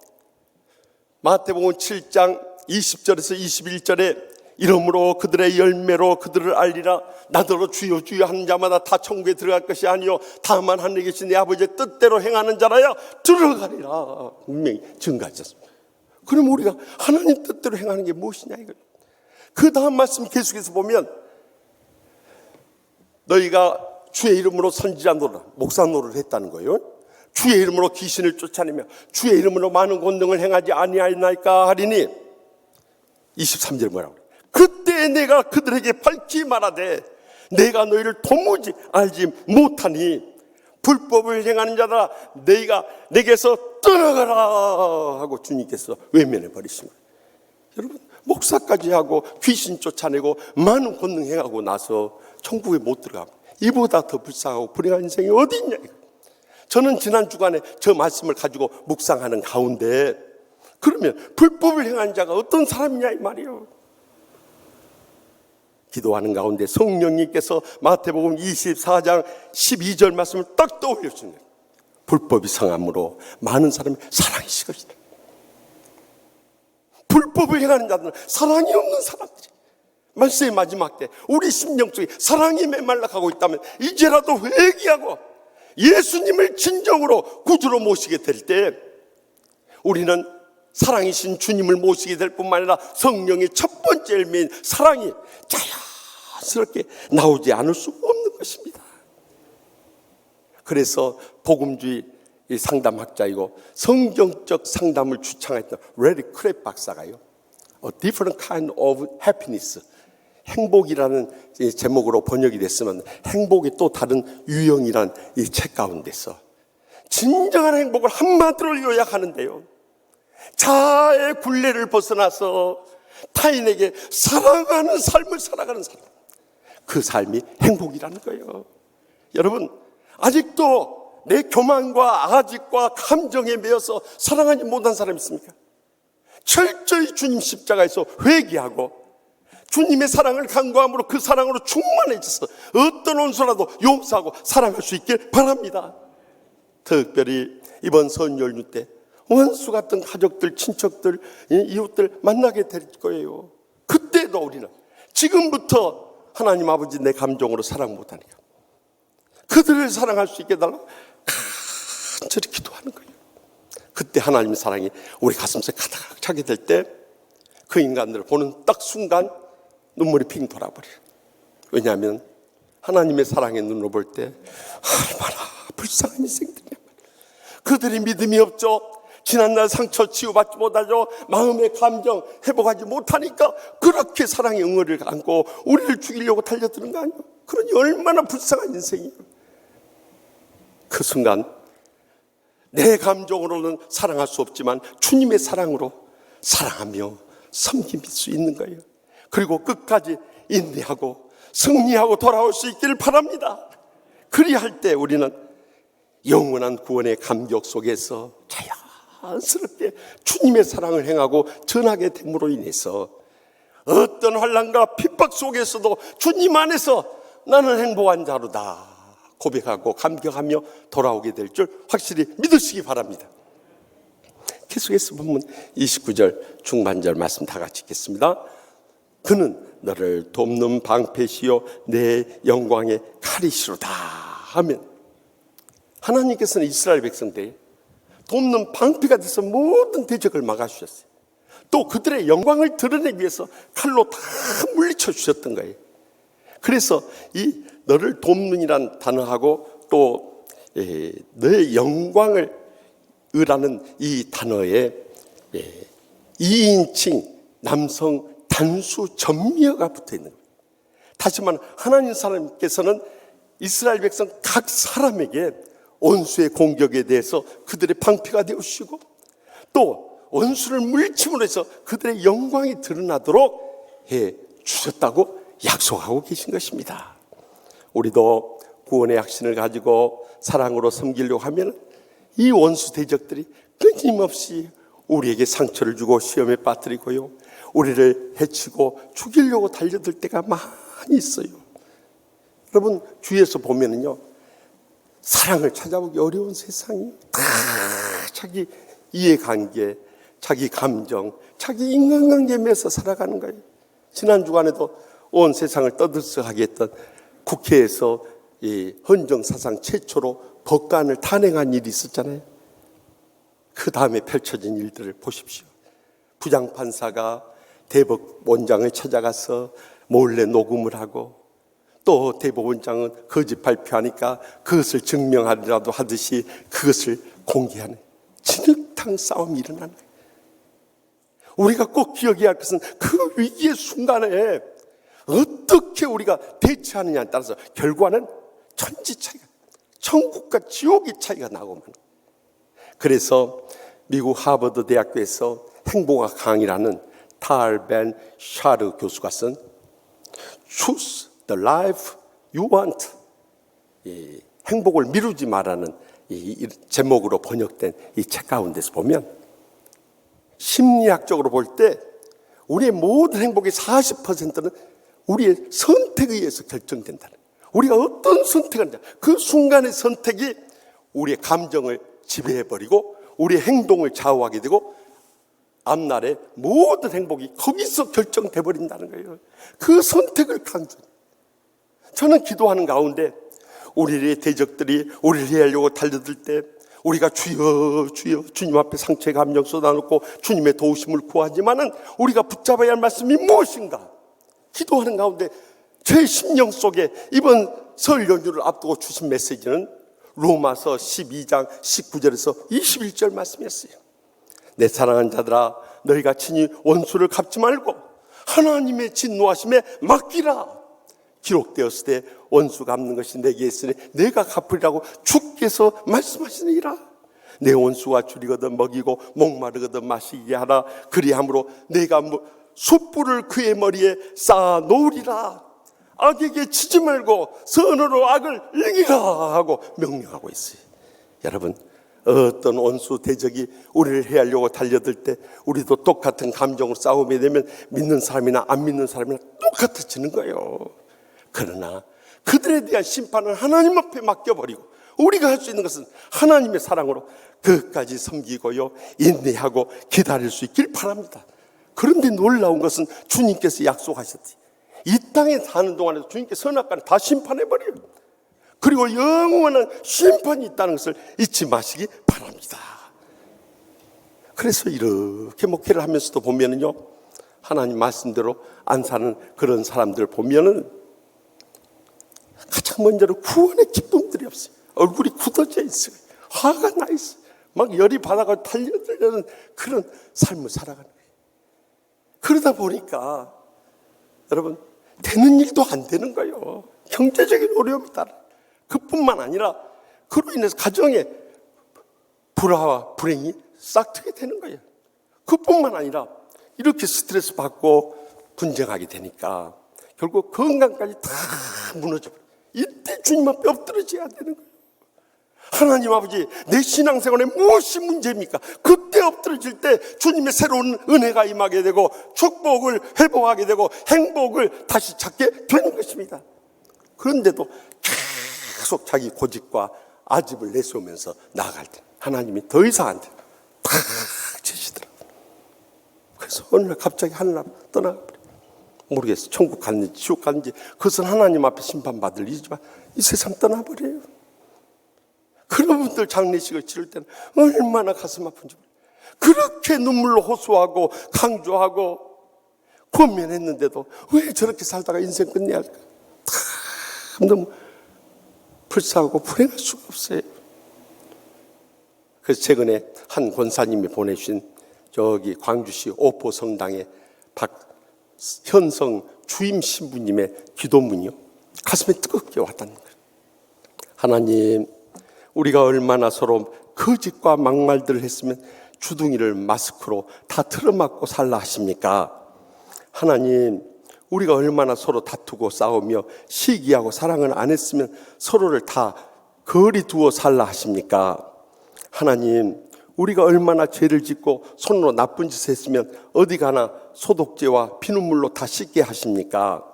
마태복음 7장 20절에서 21절에 이러므로 그들의 열매로 그들을 알리라. 나더러 주여 주여 하는 자마다 다 천국에 들어갈 것이 아니요 다만 하늘에 계신 내 아버지의 뜻대로 행하는 자라야 들어가리라. 분명히 증가하셨습니다. 그럼 우리가 하나님 뜻대로 행하는 게 무엇이냐 이거예요. 그 다음 말씀 계속해서 보면 너희가 주의 이름으로 선지자 노릇, 목사 노릇을 했다는 거예요. 주의 이름으로 귀신을 쫓아내며 주의 이름으로 많은 권능을 행하지 아니하였나이까 하리니 23절 뭐라고 그래요? 그때 내가 그들에게 밝히 말하되 내가 너희를 도무지 알지 못하니 불법을 행하는 자들아 너희가 내게서 떠나가라 하고 주님께서 외면해 버리신 거예요. 여러분 목사까지 하고 귀신 쫓아내고 많은 권능 행하고 나서 천국에 못 들어가고 이보다 더 불쌍하고 불행한 인생이 어디 있냐. 저는 지난 주간에 저 말씀을 가지고 묵상하는 가운데 그러면 불법을 행한 자가 어떤 사람이냐 이 말이에요. 기도하는 가운데 성령님께서 마태복음 24장 12절 말씀을 딱 떠올려주네요. 불법이 성함으로 많은 사람이 사랑이시 것이다. 불법을 행하는 자들은 사랑이 없는 사람들이 말씀의 마지막 때 우리 심령 속에 사랑이 메말라 가고 있다면 이제라도 회개하고 예수님을 진정으로 구주로 모시게 될 때 우리는 사랑이신 주님을 모시게 될 뿐만 아니라 성령의 첫 번째 열매인 사랑이 자연스럽게 나오지 않을 수 없는 것입니다. 그래서 복음주의 이 상담학자이고 성경적 상담을 주창했던 레리 크랩 박사가요, A Different Kind of Happiness, 행복이라는 이 제목으로 번역이 됐으면 행복이 또 다른 유형이란 이 책 가운데서 진정한 행복을 한마디로 요약하는데요, 자아의 굴레를 벗어나서 타인에게 사랑하는 삶을 살아가는 사람, 그 삶이 행복이라는 거예요. 여러분, 아직도 내 교만과 아직과 감정에 매여서 사랑하지 못한 사람 있습니까? 철저히 주님 십자가에서 회개하고 주님의 사랑을 간구함으로 그 사랑으로 충만해져서 어떤 원수라도 용서하고 사랑할 수 있길 바랍니다. 특별히 이번 설 연휴 때 원수 같은 가족들, 친척들, 이웃들 만나게 될 거예요. 그때도 우리는 지금부터 하나님 아버지 내 감정으로 사랑 못하니까 그들을 사랑할 수 있게 해달라고 간절히 기도하는 거예요. 그때 하나님의 사랑이 우리 가슴속에 가득 차게 될 때 그 인간들을 보는 딱 순간 눈물이 핑 돌아버려요. 왜냐하면 하나님의 사랑의 눈으로 볼 때 얼마나 불쌍한 인생들이냐. 그들이 믿음이 없죠. 지난날 상처 치유받지 못하죠. 마음의 감정 회복하지 못하니까 그렇게 사랑의 응어리를 안고 우리를 죽이려고 달려드는 거 아니에요. 그러니 얼마나 불쌍한 인생이에요. 그 순간 내 감정으로는 사랑할 수 없지만 주님의 사랑으로 사랑하며 섬길 수 있는 거예요. 그리고 끝까지 인내하고 승리하고 돌아올 수 있기를 바랍니다. 그리할 때 우리는 영원한 구원의 감격 속에서 자연스럽게 주님의 사랑을 행하고 전하게 됨으로 인해서 어떤 환난과 핍박 속에서도 주님 안에서 나는 행복한 자로다 고백하고 감격하며 돌아오게 될 줄 확실히 믿으시기 바랍니다. 계속해서 본문 29절 중반절 말씀 다 같이 읽겠습니다. 그는 너를 돕는 방패시요 내 영광의 칼이시로다 하면, 하나님께서는 이스라엘 백성들이 돕는 방패가 돼서 모든 대적을 막아주셨어요. 또 그들의 영광을 드러내기 위해서 칼로 다 물리쳐 주셨던 거예요. 그래서 이 너를 돕는이란 단어하고 또 너의 영광을 의라는 이 단어에 2인칭 남성 단수 전미어가 붙어 있는 거예요. 다시 말하면 하나님 사람께서는 이스라엘 백성 각 사람에게 원수의 공격에 대해서 그들의 방패가 되어주시고 또 원수를 물리침으로 해서 그들의 영광이 드러나도록 해 주셨다고 약속하고 계신 것입니다. 우리도 구원의 확신을 가지고 사랑으로 섬기려고 하면 이 원수 대적들이 끊임없이 우리에게 상처를 주고 시험에 빠뜨리고요, 우리를 해치고 죽이려고 달려들 때가 많이 있어요. 여러분, 주위에서 보면은요, 사랑을 찾아보기 어려운 세상이 다 자기 이해관계, 자기 감정, 자기 인간관계에 매서 살아가는 거예요. 지난 주간에도 온 세상을 떠들썩하게 했던 국회에서 이 헌정사상 최초로 법관을 탄핵한 일이 있었잖아요. 그 다음에 펼쳐진 일들을 보십시오. 부장판사가 대법원장을 찾아가서 몰래 녹음을 하고 또 대법원장은 거짓 발표하니까 그것을 증명하리라도 하듯이 그것을 공개하는 진흙탕 싸움이 일어나는 거예요. 우리가 꼭 기억해야 할 것은 그 위기의 순간에 어떻게 우리가 대처하느냐에 따라서 결과는 천지 차이가, 천국과 지옥의 차이가 나고 만. 그래서 미국 하버드 대학교에서 행복학 강의라는 탈 벤 샤르 교수가 쓴 Choose the life you want, 이 행복을 미루지 말라는 이 제목으로 번역된 이 책 가운데서 보면 심리학적으로 볼 때 우리의 모든 행복의 40%는 우리의 선택에 의해서 결정된다는, 우리가 어떤 선택을 하느냐, 그 순간의 선택이 우리의 감정을 지배해버리고 우리의 행동을 좌우하게 되고 앞날의 모든 행복이 거기서 결정돼 버린다는 거예요. 그 선택을 강조해요. 저는 기도하는 가운데 우리의 대적들이 우리를 해하려고 달려들 때 우리가 주여 주여 주님 앞에 상처의 감정 쏟아놓고 주님의 도우심을 구하지만은 우리가 붙잡아야 할 말씀이 무엇인가 기도하는 가운데 제 심령 속에 이번 설 연휴를 앞두고 주신 메시지는 로마서 12장 19절에서 21절 말씀이었어요. 내 사랑하는 자들아, 너희가 친히 원수를 갚지 말고 하나님의 진노하심에 맡기라. 기록되었을 때 원수 갚는 것이 내게 있으니 내가 갚으리라고 주께서 말씀하시니라. 내 원수가 줄이거든 먹이고 목마르거든 마시게 하라. 그리함으로 내가 숯불을 그의 머리에 쌓아 놓으리라. 악에게 치지 말고 선으로 악을 이기라 하고 명령하고 있어요. 여러분, 어떤 원수 대적이 우리를 해하려고 달려들 때 우리도 똑같은 감정으로 싸움이 되면 믿는 사람이나 안 믿는 사람이나 똑같아지는 거예요. 그러나 그들에 대한 심판은 하나님 앞에 맡겨버리고 우리가 할 수 있는 것은 하나님의 사랑으로 끝까지 섬기고요, 인내하고 기다릴 수 있길 바랍니다. 그런데 놀라운 것은 주님께서 약속하셨지, 이 땅에 사는 동안에도 주님께서 선악과를 다 심판해버려요. 그리고 영원한 심판이 있다는 것을 잊지 마시기 바랍니다. 그래서 이렇게 목회를 하면서도 보면은요, 하나님 말씀대로 안 사는 그런 사람들 보면은 가장 먼저는 구원의 기쁨들이 없어요. 얼굴이 굳어져 있어요. 화가 나 있어요. 막 열이 받아가 달려들려는 그런 삶을 살아가는 거예요. 그러다 보니까 여러분, 되는 일도 안 되는 거예요. 경제적인 어려움이 따라. 그뿐만 아니라 그로 인해서 가정에 불화와 불행이 싹트게 되는 거예요. 그뿐만 아니라 이렇게 스트레스 받고 분쟁하게 되니까 결국 건강까지 다 무너져버려요. 이때 주님 앞에 엎드려져야 되는 거예요. 하나님 아버지, 내 신앙생활에 무엇이 문제입니까? 그때 엎드려질 때 주님의 새로운 은혜가 임하게 되고 축복을 회복하게 되고 행복을 다시 찾게 되는 것입니다. 그런데도 계속 자기 고집과 아집을 내세우면서 나아갈 때 하나님이 더 이상 안 돼. 탁 치시더라고요. 그래서 어느 날 갑자기 하늘 앞 떠나버려요. 모르겠어요. 천국 갔는지 지옥 갔는지. 그것은 하나님 앞에 심판받을 일이지만 이 세상 떠나버려요. 그런 분들 장례식을 치를 때는 얼마나 가슴 아픈지 몰라요. 그렇게 눈물로 호소하고 강조하고 권면했는데도 왜 저렇게 살다가 인생 끝내야 할까? 참 너무 불쌍하고 불행할 수가 없어요. 그래서 최근에 한 권사님이 보내주신 저기 광주시 오포 성당의 박현성 주임 신부님의 기도문이요, 가슴에 뜨겁게 와닿는 거예요. 하나님, 우리가 얼마나 서로 거짓과 막말들을 했으면 주둥이를 마스크로 다 틀어막고 살라 하십니까? 하나님, 우리가 얼마나 서로 다투고 싸우며 시기하고 사랑을 안 했으면 서로를 다 거리 두어 살라 하십니까? 하나님, 우리가 얼마나 죄를 짓고 손으로 나쁜 짓을 했으면 어디 가나 소독제와 피눈물로 다 씻게 하십니까?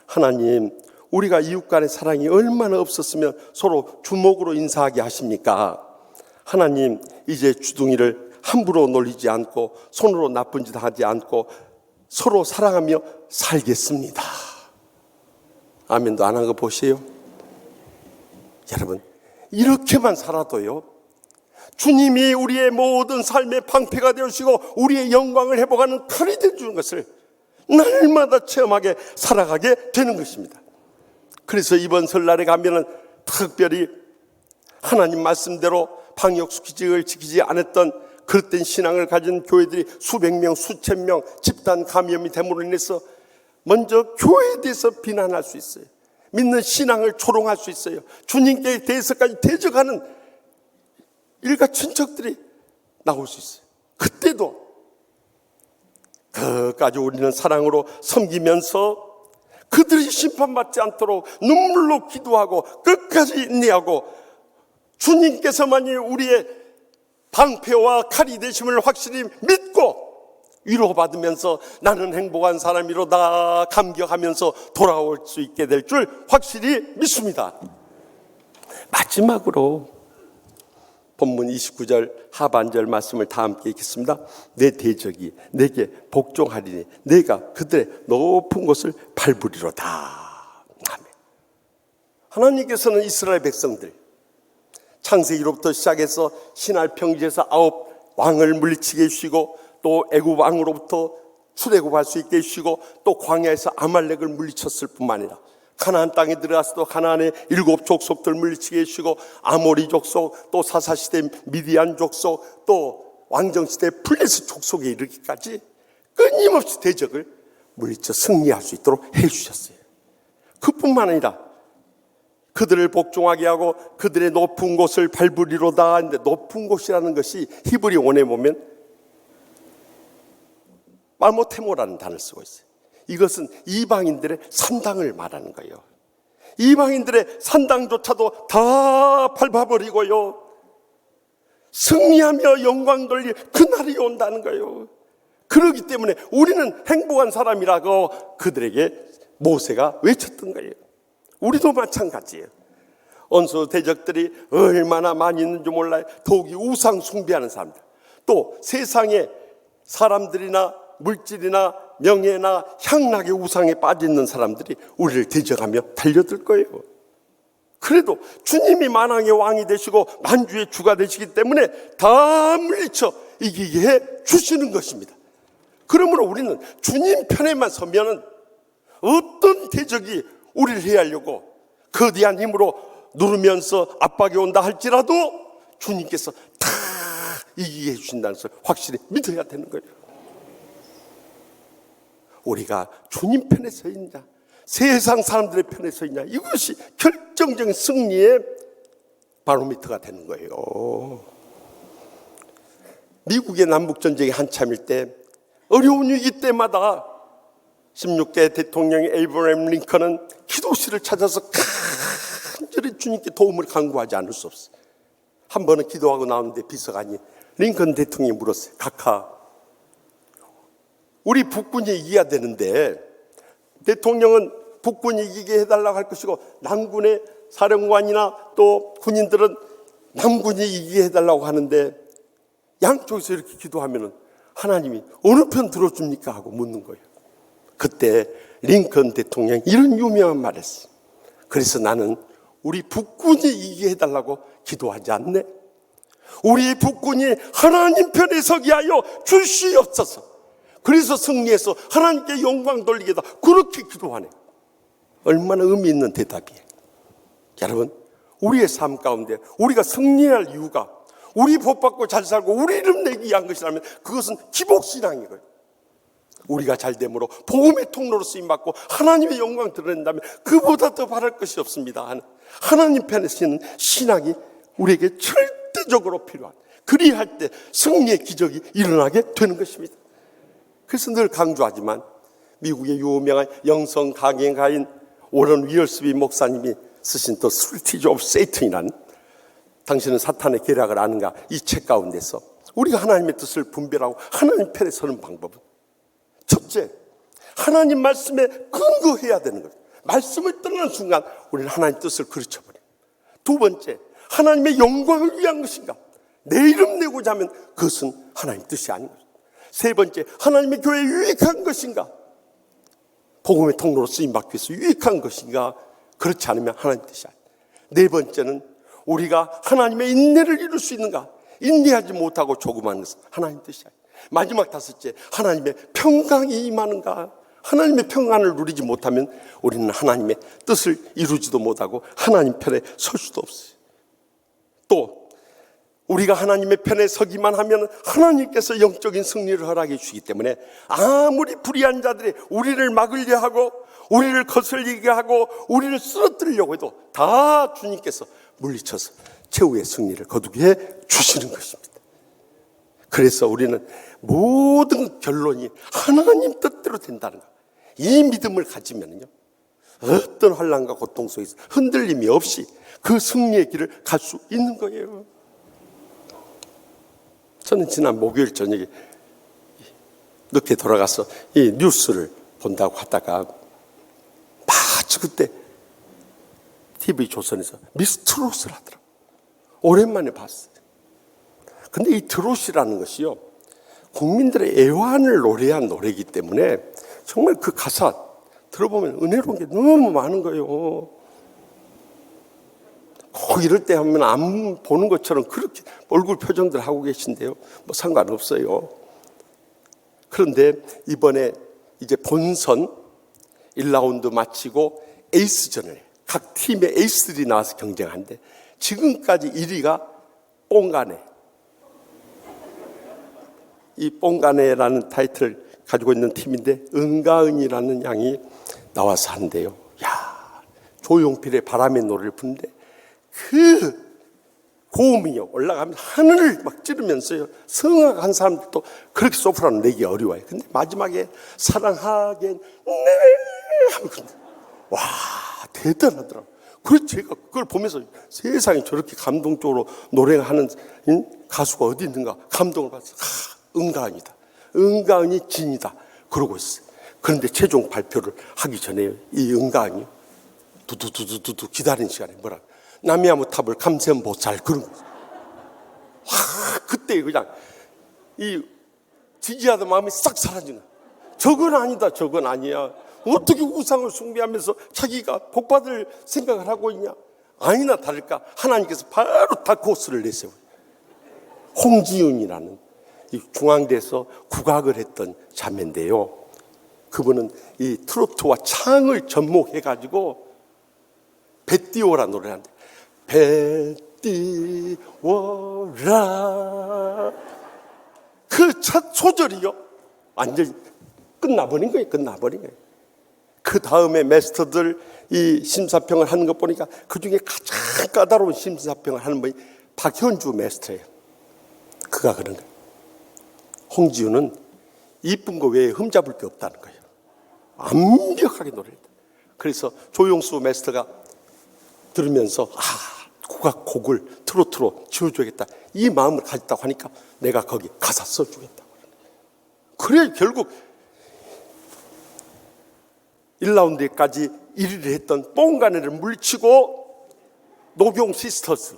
하나님, 우리가 이웃 간의 사랑이 얼마나 없었으면 서로 주먹으로 인사하게 하십니까? 하나님, 이제 주둥이를 함부로 놀리지 않고 손으로 나쁜 짓 하지 않고 서로 사랑하며 살겠습니다. 아멘도 안 한 거 보세요. 여러분, 이렇게만 살아도요, 주님이 우리의 모든 삶의 방패가 되어주시고 우리의 영광을 회복하는 칼이 되어주는 것을 날마다 체험하게 살아가게 되는 것입니다. 그래서 이번 설날에 가면은 특별히 하나님 말씀대로 방역수칙을 지키지 않았던 그릇된 신앙을 가진 교회들이 수백 명, 수천 명 집단 감염이 됨으로 인해서 먼저 교회에 대해서 비난할 수 있어요. 믿는 신앙을 조롱할 수 있어요. 주님께 대해서까지 대적하는 일가 친척들이 나올 수 있어요. 그때도 그까지 우리는 사랑으로 섬기면서 그들이 심판받지 않도록 눈물로 기도하고 끝까지 인내하고 주님께서만이 우리의 방패와 칼이 되심을 확실히 믿고 위로받으면서 나는 행복한 사람이로다 감격하면서 돌아올 수 있게 될 줄 확실히 믿습니다. 마지막으로 본문 29절 하반절 말씀을 다 함께 읽겠습니다. 내 대적이 내게 복종하리니 내가 그들의 높은 곳을 밟으리로다. 아멘. 하나님께서는 이스라엘 백성들 창세기로부터 시작해서 신할 평지에서 9 왕을 물리치게 해주시고 또 애굽 왕으로부터 출애굽할 수 있게 해주시고 또 광야에서 아말렉을 물리쳤을 뿐만 아니라 가나안 땅에 들어가서도 가나안의 7 족속들 물리치게 해주시고 아모리 족속, 또 사사시대 미디안 족속, 또 왕정시대 블레스 족속에 이르기까지 끊임없이 대적을 물리쳐 승리할 수 있도록 해주셨어요. 그뿐만 아니라 그들을 복종하게 하고 그들의 높은 곳을 밟으리로다 하는데, 높은 곳이라는 것이 히브리 원에 보면 말모테모라는 단어를 쓰고 있어요. 이것은 이방인들의 산당을 말하는 거예요. 이방인들의 산당조차도 다 밟아버리고요, 승리하며 영광 돌릴 그날이 온다는 거예요. 그렇기 때문에 우리는 행복한 사람이라고 그들에게 모세가 외쳤던 거예요. 우리도 마찬가지예요. 원수 대적들이 얼마나 많이 있는지 몰라요. 더욱이 우상 숭배하는 사람들, 또 세상에 사람들이나 물질이나 명예나 향락의 우상에 빠져 있는 사람들이 우리를 대적하며 달려들 거예요. 그래도 주님이 만왕의 왕이 되시고 만주의 주가 되시기 때문에 다 물리쳐 이기게 해 주시는 것입니다. 그러므로 우리는 주님 편에만 서면은 어떤 대적이 우리를 해하려고 거대한 힘으로 누르면서 압박이 온다 할지라도 주님께서 다 이기게 해주신다는 것을 확실히 믿어야 되는 거예요. 우리가 주님 편에 서 있냐, 세상 사람들의 편에 서 있냐, 이것이 결정적인 승리의 바로미터가 되는 거예요. 미국의 남북전쟁이 한참일 때 어려운 위기 때마다 16대 대통령 에이브러햄 링컨은 기도실을 찾아서 간절히 주님께 도움을 간구하지 않을 수 없어요. 한 번은 기도하고 나오는데 비서관이 링컨 대통령이 물었어요. 각하, 우리 북군이 이겨야 되는데 대통령은 북군이 이기게 해달라고 할 것이고 남군의 사령관이나 또 군인들은 남군이 이기게 해달라고 하는데 양쪽에서 이렇게 기도하면 하나님이 어느 편 들어줍니까? 하고 묻는 거예요. 그때 링컨 대통령이 이런 유명한 말을 했어요. 그래서 나는 우리 북군이 이기게 해달라고 기도하지 않네. 우리 북군이 하나님 편에 서게 하여 주시옵소서. 그래서 승리해서 하나님께 영광 돌리게다, 그렇게 기도하네. 얼마나 의미 있는 대답이에요. 여러분, 우리의 삶 가운데 우리가 승리할 이유가 우리 복받고 잘 살고 우리 이름 내기 위한 것이라면 그것은 기복신앙인 거예요. 우리가 잘됨으로 복음의 통로로 쓰임받고 하나님의 영광 드러낸다면 그보다 더 바랄 것이 없습니다. 하나님 편에 서는 신앙이 우리에게 절대적으로 필요한, 그리할 때 승리의 기적이 일어나게 되는 것입니다. 그래서 늘 강조하지만 미국의 유명한 영성 강행가인 오런 위얼스비 목사님이 쓰신 The Strategy of Satan이라는, 당신은 사탄의 계략을 아는가, 이 책 가운데서 우리가 하나님의 뜻을 분별하고 하나님 편에 서는 방법은, 첫째, 하나님 말씀에 근거해야 되는 거예요. 말씀을 떠나는 순간 우리는 하나님 뜻을 그르쳐버려요. 두 번째, 하나님의 영광을 위한 것인가, 내 이름 내고자 하면 그것은 하나님 뜻이 아닌 거죠. 세 번째, 하나님의 교회에 유익한 것인가, 복음의 통로로 쓰임받기 위해서 유익한 것인가, 그렇지 않으면 하나님 뜻이 아니에요. 네 번째는 우리가 하나님의 인내를 이룰 수 있는가, 인내하지 못하고 조금한 것은 하나님 뜻이 아니에요. 마지막 다섯째, 하나님의 평강이 임하는가, 하나님의 평안을 누리지 못하면 우리는 하나님의 뜻을 이루지도 못하고 하나님 편에 설 수도 없어요. 또 우리가 하나님의 편에 서기만 하면 하나님께서 영적인 승리를 허락해 주시기 때문에 아무리 불의한 자들이 우리를 막으려 하고 우리를 거슬리게 하고 우리를 쓰러뜨리려고 해도 다 주님께서 물리쳐서 최후의 승리를 거두게 해 주시는 것입니다. 그래서 우리는 모든 결론이 하나님 뜻대로 된다는 것, 이 믿음을 가지면요, 어떤 환난과 고통 속에서 흔들림이 없이 그 승리의 길을 갈 수 있는 거예요. 저는 지난 목요일 저녁에 늦게 돌아가서 이 뉴스를 본다고 하다가 마치 그때 TV 조선에서 미스 트롯을 하더라고요. 오랜만에 봤어요. 근데 이 트롯이라는 것이요, 국민들의 애환을 노래한 노래이기 때문에 정말 그 가사 들어보면 은혜로운 게 너무 많은 거예요. 꼭 이럴 때 하면 안 보는 것처럼 그렇게 얼굴 표정들 하고 계신데요, 뭐 상관없어요. 그런데 이번에 이제 본선 1라운드 마치고 에이스전을 각 팀의 에이스들이 나와서 경쟁하는데 지금까지 1위가 뽕가네. 이 뽕가네라는 타이틀을 가지고 있는 팀인데 은가은이라는 양이 나와서 한대요. 야, 조용필의 바람의 노래를 부르는데 그 고음이요 올라가면 하늘을 막 찌르면서요. 성악한 사람들도 그렇게 소프라노 내기 어려워요. 근데 마지막에 사랑하겐 네 하면 와 대단하더라고. 그래서 제가 그걸 보면서 세상에 저렇게 감동적으로 노래하는 가수가 어디 있는가 감동을 받았어요. 은가은이다. 은가은이 진이다. 그러고 있어요. 그런데 최종 발표를 하기 전에 이 은가은이 두두두두두 기다리는 시간에 뭐라 남이아무탑을 감세음보살 그런 거. 와 그때 그냥 이 지지하던 마음이 싹 사라지는. 저건 아니다. 저건 아니야. 어떻게 우상을 숭배하면서 자기가 복받을 생각을 하고 있냐. 아니나 다를까 하나님께서 바로 다크호스를 내세워요. 홍지윤이라는 이 중앙대에서 국악을 했던 자매인데요. 그분은 이 트로트와 창을 접목해가지고 배띄워라 노래를 하는데 배띄워라 그 첫 소절이요 완전히 끝나버린 거예요. 끝나버린 거예요. 그 다음에 마스터들 이 심사평을 하는 것 보니까 그 중에 가장 까다로운 심사평을 하는 분이 박현주 마스터예요. 그가 그런 거예요. 홍지윤은 이쁜 거 외에 흠잡을 게 없다는 거예요. 완벽하게 노래했다. 그래서 조용수 마스터가 들으면서 국악 곡을 트로트로 지어주겠다 이 마음을 가졌다고 하니까 내가 거기 가사 써주겠다고. 그래 결국 1라운드까지 1위를 했던 뽕가네를 물리치고 노경 시스터스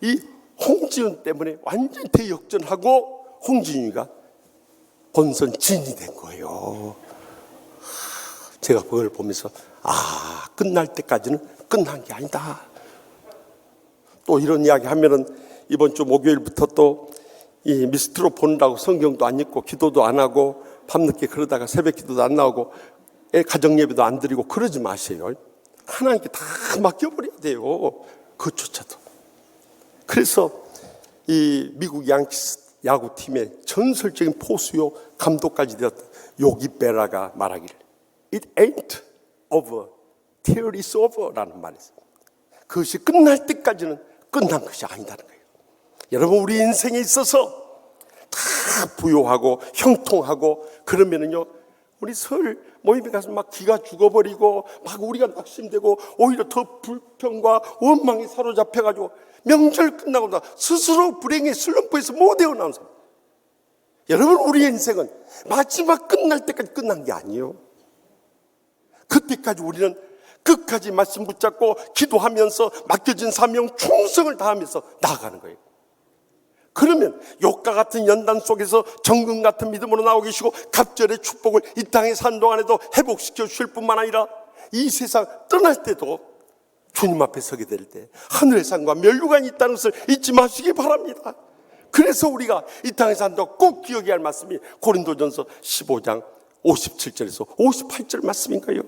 이 홍지윤 때문에 완전 대역전하고 홍진유가 본선 진이 된 거예요. 제가 그걸 보면서 끝날 때까지는 끝난 게 아니다. 또 이런 이야기 하면은 이번 주 목요일부터 또 이 미스트로 본다고 성경도 안 읽고 기도도 안 하고 밤늦게 그러다가 새벽 기도도 안 나오고 가정 예배도 안 드리고 그러지 마세요. 하나님께 다 맡겨버려야 돼요. 그조차도. 그래서 이 미국 양키스 야구팀의 전설적인 포수요 감독까지 되었던 요기 베라가 말하기를 It ain't over till it's over라는 말이 있어요. 그것이 끝날 때까지는 끝난 것이 아니다는 거예요. 여러분 우리 인생에 있어서 다 부요하고 형통하고 그러면은요 우리 설 모임에 가서 막 기가 죽어버리고 막 우리가 낙심되고 오히려 더 불평과 원망에 사로잡혀가지고 명절 끝나고 나 스스로 불행의 슬럼프에서 못 헤어나온 사람. 여러분 우리의 인생은 마지막 끝날 때까지 끝난 게 아니에요. 그때까지 우리는 끝까지 말씀 붙잡고 기도하면서 맡겨진 사명 충성을 다하면서 나아가는 거예요. 그러면 욕과 같은 연단 속에서 정금 같은 믿음으로 나오고 계시고 갑절의 축복을 이 땅에 산 동안에도 회복시켜 주실 뿐만 아니라 이 세상 떠날 때도 주님 앞에 서게 될 때 하늘의 상과 면류관이 있다는 것을 잊지 마시기 바랍니다. 그래서 우리가 이 땅에 산다고 꼭 기억해야 할 말씀이 고린도전서 15장 57절에서 58절 말씀인 거예요.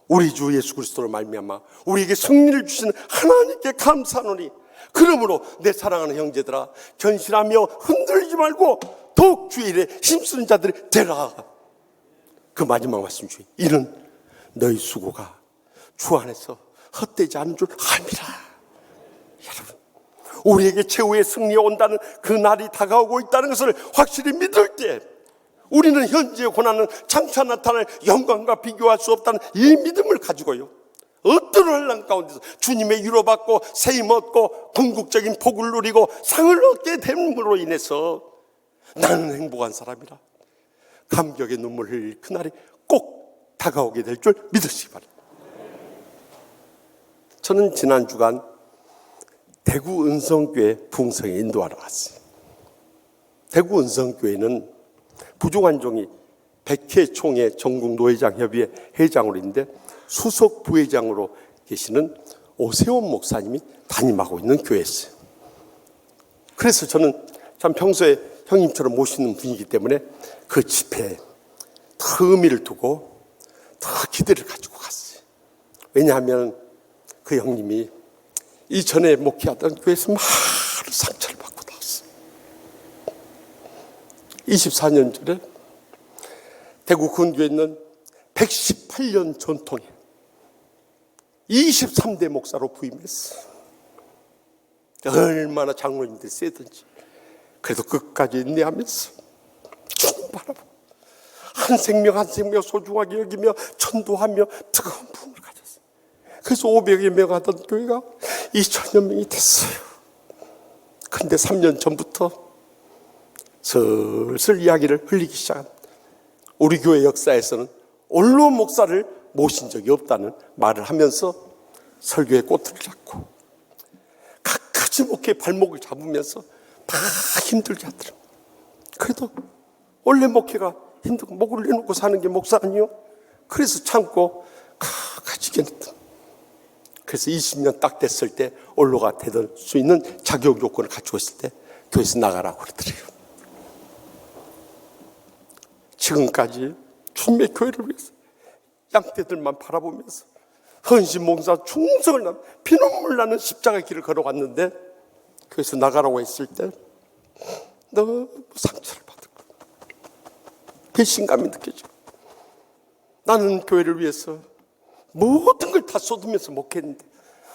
우리 주 예수 그리스도로 말미암아 우리에게 승리를 주시는 하나님께 감사하노니 그러므로 내 사랑하는 형제들아 견실하며 흔들리지 말고 더욱 주의 일에 힘쓰는 자들이 되라. 그 마지막 말씀 중에 이는 너희 수고가 주 안에서 헛되지 않은 줄 압니다. 여러분 우리에게 최후의 승리가 온다는 그 날이 다가오고 있다는 것을 확실히 믿을 때 우리는 현재의 고난은 장차 나타날 영광과 비교할 수 없다는 이 믿음을 가지고요 어떤 환난 가운데서 주님의 위로받고 세임 얻고 궁극적인 복을 누리고 상을 얻게 됨으로 인해서 나는 행복한 사람이라 감격의 눈물을 흘릴 그날이 꼭 다가오게 될 줄 믿으시기 바랍니다. 저는 지난 주간 대구 은성교회 부흥성에 인도하러 왔어요. 대구 은성교회는 부종환종이 백회총회 전국노회장협의회 회장으로 있는데 수석 부회장으로 계시는 오세훈 목사님이 담임하고 있는 교회였어요. 그래서 저는 참 평소에 형님처럼 모시는 분이기 때문에 그 집회에 더 의미를 두고 더 기대를 가지고 갔어요. 왜냐하면 그 형님이 이전에 목회하던 교회에서 많은 상처를 받고 나왔어요. 24년 전에 대구 근교에 있는 118년 전통에 23대 목사로 부임했어. 얼마나 장로님들이 세든지 그래도 끝까지 인내하면서 주님 바라보고 한 생명 한 생명 소중하게 여기며 전도하며 뜨거운 부흥을 가졌어요. 그래서 500여 명 하던 교회가 2,000여 명이 됐어요. 근데 3년 전부터 슬슬 이야기를 흘리기 시작한 우리 교회 역사에서는 언론 목사를 모신 적이 없다는 말을 하면서 설교의 꼬투리를 잡고 각가지 목회의 발목을 잡으면서 다 힘들게 하더라고요. 그래도 원래 목회가 힘들고 목을 내놓고 사는 게 목사 아니요? 그래서 참고 가지게 했던. 그래서 20년 딱 됐을 때 언로가 될 수 있는 자격 요건을 갖추고 있을 때 교회에서 나가라고 그러더래요. 지금까지 주님의 교회를 위해서 양떼들만 바라보면서 헌신 봉사 충성을 난 피눈물 나는 십자가의 길을 걸어갔는데 교회에서 나가라고 했을 때 너무 상처를 받고 배신감이 느껴지고 나는 교회를 위해서 모든 걸 다 쏟으면서 목회했는데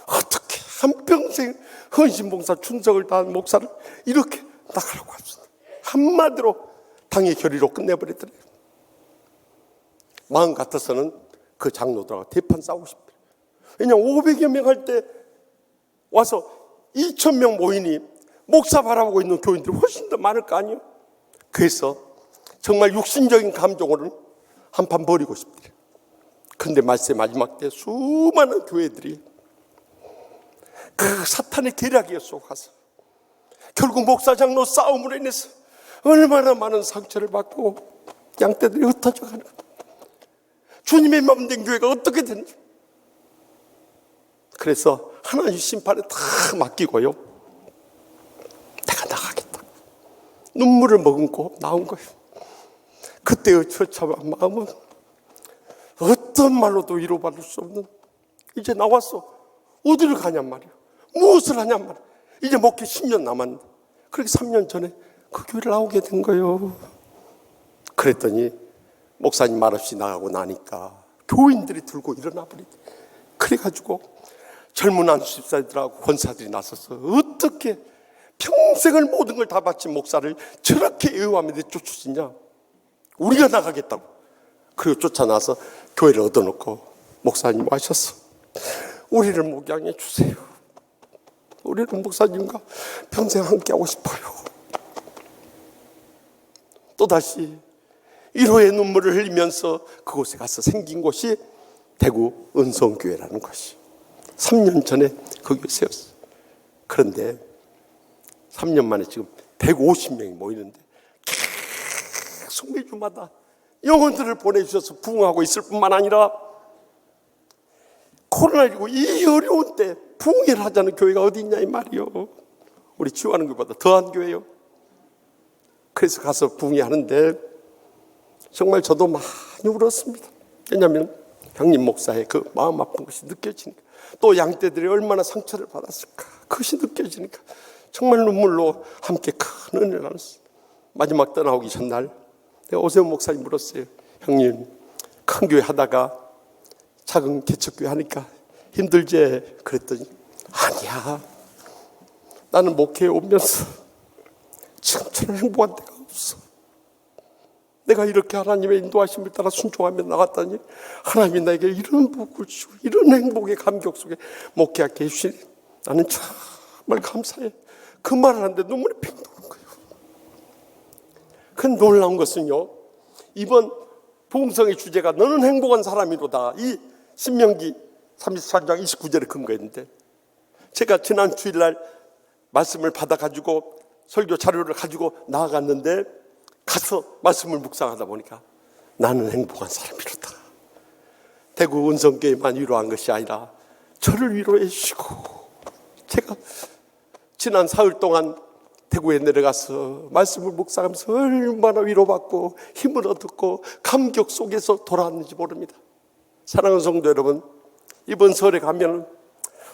어떻게 한평생 헌신봉사 충성을 다한 목사를 이렇게 나가라고 합시다. 한마디로 당의 결의로 끝내버리더래요. 마음 같아서는 그 장로들하고 대판 싸우고 싶어요. 왜냐하면 500여 명 할 때 와서 2,000명 모이니 목사 바라보고 있는 교인들이 훨씬 더 많을 거 아니에요. 그래서 정말 육신적인 감정으로는 한판 버리고 싶더래요. 그런데 말세 마지막 때 수많은 교회들이 그 사탄의 계략에 속아서 결국 목사 장로 싸움으로 인해서 얼마나 많은 상처를 받고 양떼들이 흩어져 가는 거예요. 주님의 맘 된 교회가 어떻게 되는지. 그래서 하나님 심판에 다 맡기고요, 내가 나가겠다 눈물을 머금고 나온 거예요. 그때의 처참한 마음은 어떤 말로도 위로받을 수 없는, 이제 나왔어 어디를 가냔 말이야, 무엇을 하냔 말이야. 이제 목회 10년 남았는데 그렇게 3년 전에 그 교회를 나오게 된 거예요. 그랬더니 목사님 말없이 나가고 나니까 교인들이 들고 일어나 버리대. 그래가지고 젊은 안수집사들하고 권사들이 나서서 어떻게 평생을 모든 걸 다 바친 목사를 저렇게 애호하며 내쫓으시냐, 우리가 나가겠다고. 그리고 쫓아나서 교회를 얻어놓고 목사님 와셔서 우리를 목양해 주세요. 우리는 목사님과 평생 함께하고 싶어요. 또다시 위로의 눈물을 흘리면서 그곳에 가서 생긴 곳이 대구 은성교회라는 것이 3년 전에 거기에 세웠어요. 그런데 3년 만에 지금 150명이 모이는데 계속 매주마다 영혼들을 보내주셔서 부흥하고 있을 뿐만 아니라 코로나19 이 어려운 때 부흥회를 하자는 교회가 어디 있냐 이 말이요. 우리 치유하는 교회보다 더한 교회요. 그래서 가서 부흥회 하는데 정말 저도 많이 울었습니다. 왜냐하면 형님 목사의 그 마음 아픈 것이 느껴지니까, 또 양떼들이 얼마나 상처를 받았을까 그것이 느껴지니까 정말 눈물로 함께 큰 은혜를 나눴어요. 마지막 떠나오기 전날 내가 오세훈 목사님 물었어요. 형님 큰 교회 하다가 작은 개척교회 하니까 힘들지? 그랬더니 아니야, 나는 목회에 오면서 지금처럼 행복한 데가 없어. 내가 이렇게 하나님의 인도하심을 따라 순종하며 나갔다니 하나님이 나에게 이런 복을 주고 이런 행복의 감격 속에 목회하게 해주시니 나는 정말 감사해. 그 말을 하는데 눈물이 핑 도는 거예요. 그 놀라운 것은요, 이번 부흥성의 주제가 너는 행복한 사람이로다, 이 신명기 33장 29절에 근거했는데, 제가 지난 주일날 말씀을 받아가지고 설교 자료를 가지고 나아갔는데 가서 말씀을 묵상하다 보니까 나는 행복한 사람이로다. 대구 은성교회만 위로한 것이 아니라 저를 위로해 주시고, 제가 지난 사흘 동안 대구에 내려가서 말씀을 묵상하면서 얼마나 위로받고 힘을 얻었고 감격 속에서 돌아왔는지 모릅니다. 사랑하는 성도 여러분, 이번 설에 가면은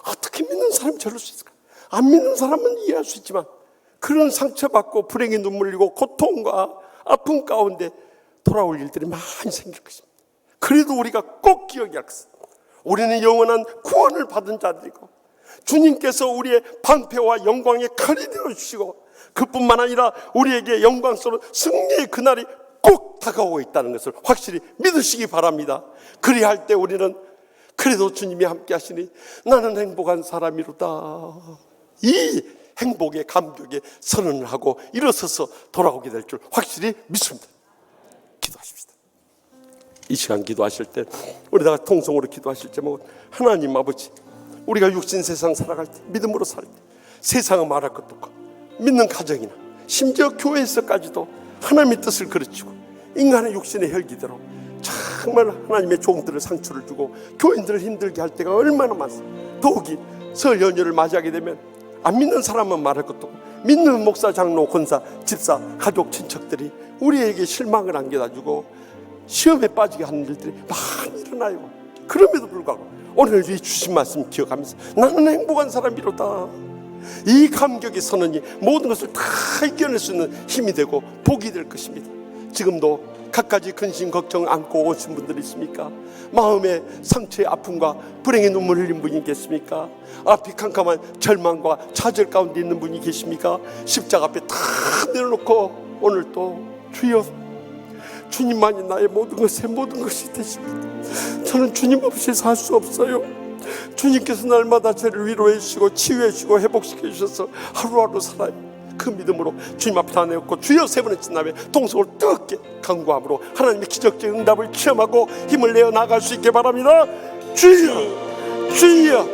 어떻게 믿는 사람이 저럴 수 있을까? 안 믿는 사람은 이해할 수 있지만 그런 상처받고 불행의 눈물 흘리고 고통과 아픔 가운데 돌아올 일들이 많이 생길 것입니다. 그래도 우리가 꼭 기억해야 할 것은 우리는 영원한 구원을 받은 자들이고 주님께서 우리의 방패와 영광의 칼이 되어주시고 그뿐만 아니라 우리에게 영광스러운 승리의 그날이 꼭 다가오고 있다는 것을 확실히 믿으시기 바랍니다. 그리야 할 때 우리는 그래도 주님이 함께 하시니 나는 행복한 사람이로다, 이 행복의 감격에 선언을 하고 일어서서 돌아오게 될 줄 확실히 믿습니다. 기도하십시다. 이 시간 기도하실 때 우리 다 통성으로 기도하실 제목은 하나님 아버지, 우리가 육신 세상 살아갈 때 믿음으로 살 때 세상은 말할 것도 없고 믿는 가정이나 심지어 교회에서까지도 하나님의 뜻을 그르치고 인간의 육신의 혈기대로 정말 하나님의 종들을 상처를 주고 교인들을 힘들게 할 때가 얼마나 많습니다. 더욱이 설 연휴를 맞이하게 되면 안 믿는 사람은 말할 것도 없고 믿는 목사, 장로, 권사, 집사, 가족, 친척들이 우리에게 실망을 안겨다주고 시험에 빠지게 하는 일들이 많이 일어나요. 그럼에도 불구하고 오늘 이 주신 말씀 기억하면서 나는 행복한 사람이로다, 이 감격의 선언이 모든 것을 다 이겨낼 수 있는 힘이 되고 복이 될 것입니다. 지금도 갖가지 근심 걱정 안고 오신 분들이 있습니까? 마음의 상처의 아픔과 불행의 눈물 흘린 분이 계십니까? 앞이 캄캄한 절망과 좌절 가운데 있는 분이 계십니까? 십자가 앞에 다 내려놓고 오늘 또 주여, 주님만이 나의 모든 것이 되십니다. 저는 주님 없이 살 수 없어요. 주님께서 날마다 저를 위로해 주시고 치유해 주시고 회복시켜 주셔서 하루하루 살아요. 그 믿음으로 주님 앞에 다 내었고 주여 세 번의 진남에 동성을 뜨겁게 간구함으로 하나님의 기적적 응답을 체험하고 힘을 내어 나갈 수 있게 바랍니다. 주여, 주여,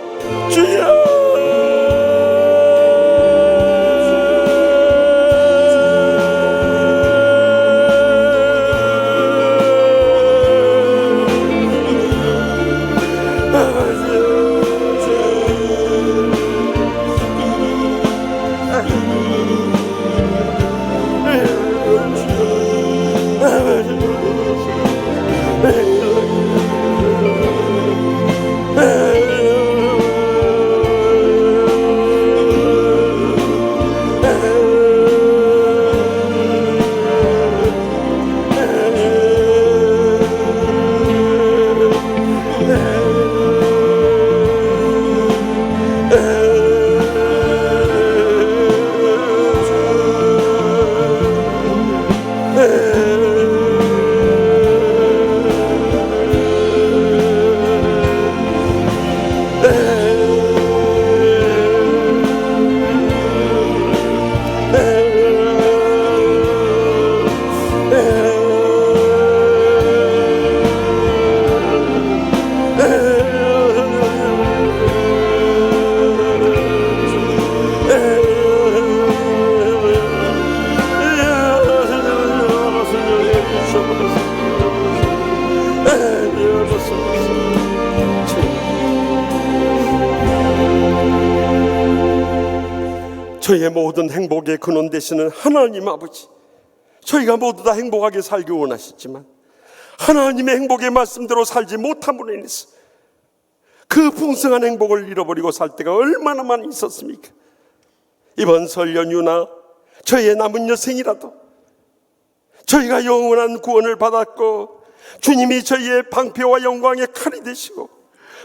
주여. 저희의 모든 행복의 근원 되시는 하나님 아버지, 저희가 모두 다 행복하게 살기 원하시지만 하나님의 행복의 말씀대로 살지 못함으로 인해서 그 풍성한 행복을 잃어버리고 살 때가 얼마나 많이 있었습니까? 이번 설 연휴나 저희의 남은 여생이라도 저희가 영원한 구원을 받았고 주님이 저희의 방패와 영광의 칼이 되시고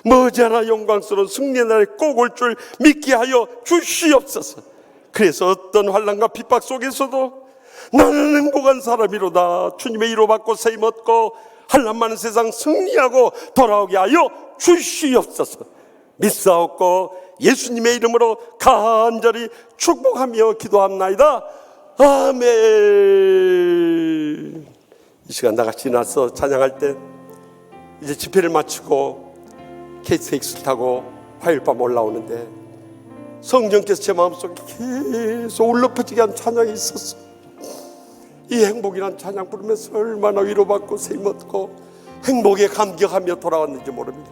머지않아 영광스러운 승리의 날에 꼭 올 줄 믿게 하여 주시옵소서. 그래서 어떤 환난과 핍박 속에서도 나는 행복한 사람이로다, 주님의 이로 받고 세임 얻고 한란 많은 세상 승리하고 돌아오게 하여 주시옵소서. 믿사옵고 예수님의 이름으로 간절히 축복하며 기도합나이다. 아멘. 이 시간 다 같이 나서 찬양할 때 이제 집회를 마치고 KTX를 타고 화요일밤 올라오는데 성령께서 제 마음속에 계속 울렁퍼지게 한 찬양이 있었어. 이 행복이란 찬양 부르면서 얼마나 위로받고 세임 얻고 행복에 감격하며 돌아왔는지 모릅니다.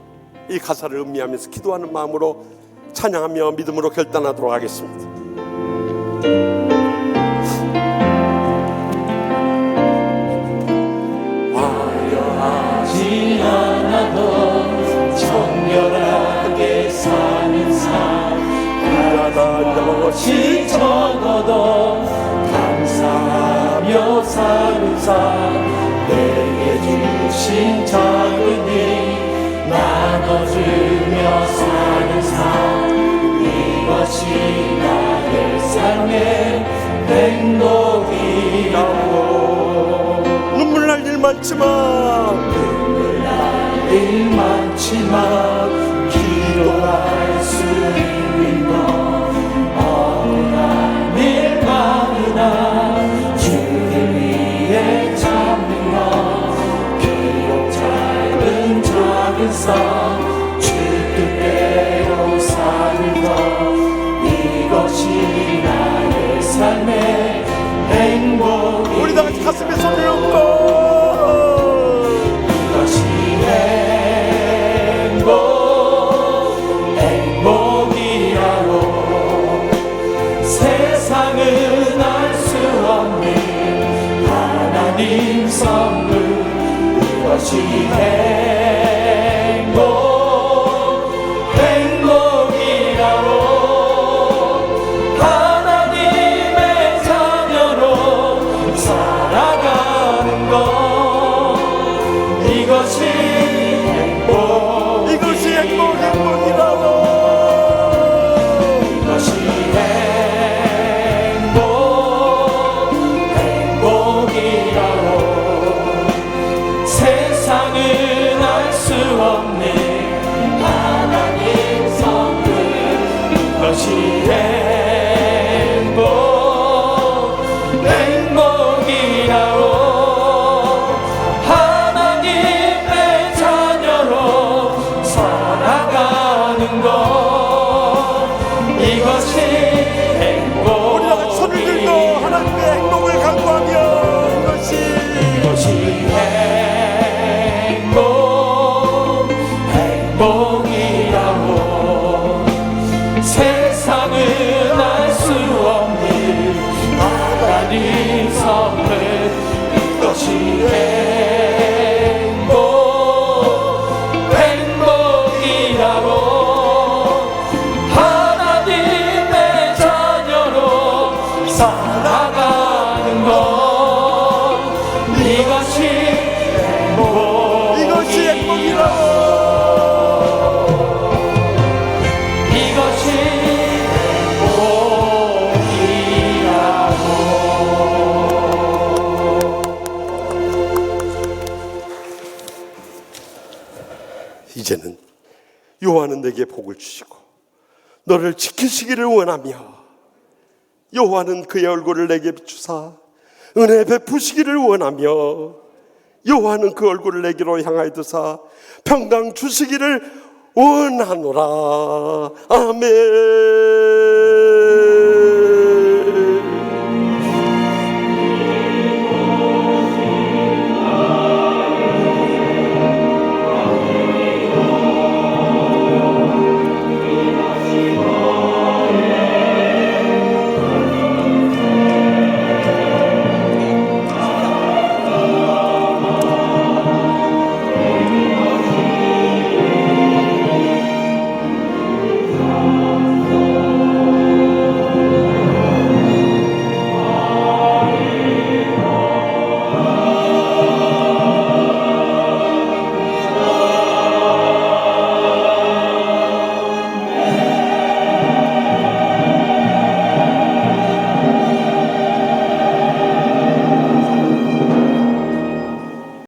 이 가사를 음미하면서 기도하는 마음으로 찬양하며 믿음으로 결단하도록 하겠습니다. 화려하지 않아도 정결한 것이 적어도 감사하며 사는 삶 내게 주신 작은 일 나눠주며 사는 삶 이것이 나의 삶의 행복이라고 눈물 날 일 많지만 일 많지만 기도할 수 있는 것 억울한 일 많으나 주를 위해 참는 것 비록 짧은 작은 삶 주 뜻대로 사는 것 이것이 나의 삶의 행복이 우리 다 같이 가슴에 손을 얹고 이것이 행복이라고 세상은 알 수 없는 하나님 선물 이것이 행복이라고 하나님의 자녀로 살아가는 것 이것이 행복이라고 이것이 행복이라고 세상은 알 수 없는 하나님 선물 이것이 행복이라고 하나님의 자녀로 살아가는 것 이것이 우리 다 같이 손을 들고 하나님의 행복을 간구하며 이것이 행복이라고 세상은 알 수 없는 하나님 선물 이것이 행복이라고 하나님의 자녀로 살아가는 것 이것이 행복이라고 이것이 이제는 여호와는 내게 복을 주시고 너를 지키시기를 원하며 여호와는 그의 얼굴을 내게 비추사 은혜 베푸시기를 원하며 여호와는 그 얼굴을 내게로 향하여 드사 평강 주시기를 원하노라. 아멘.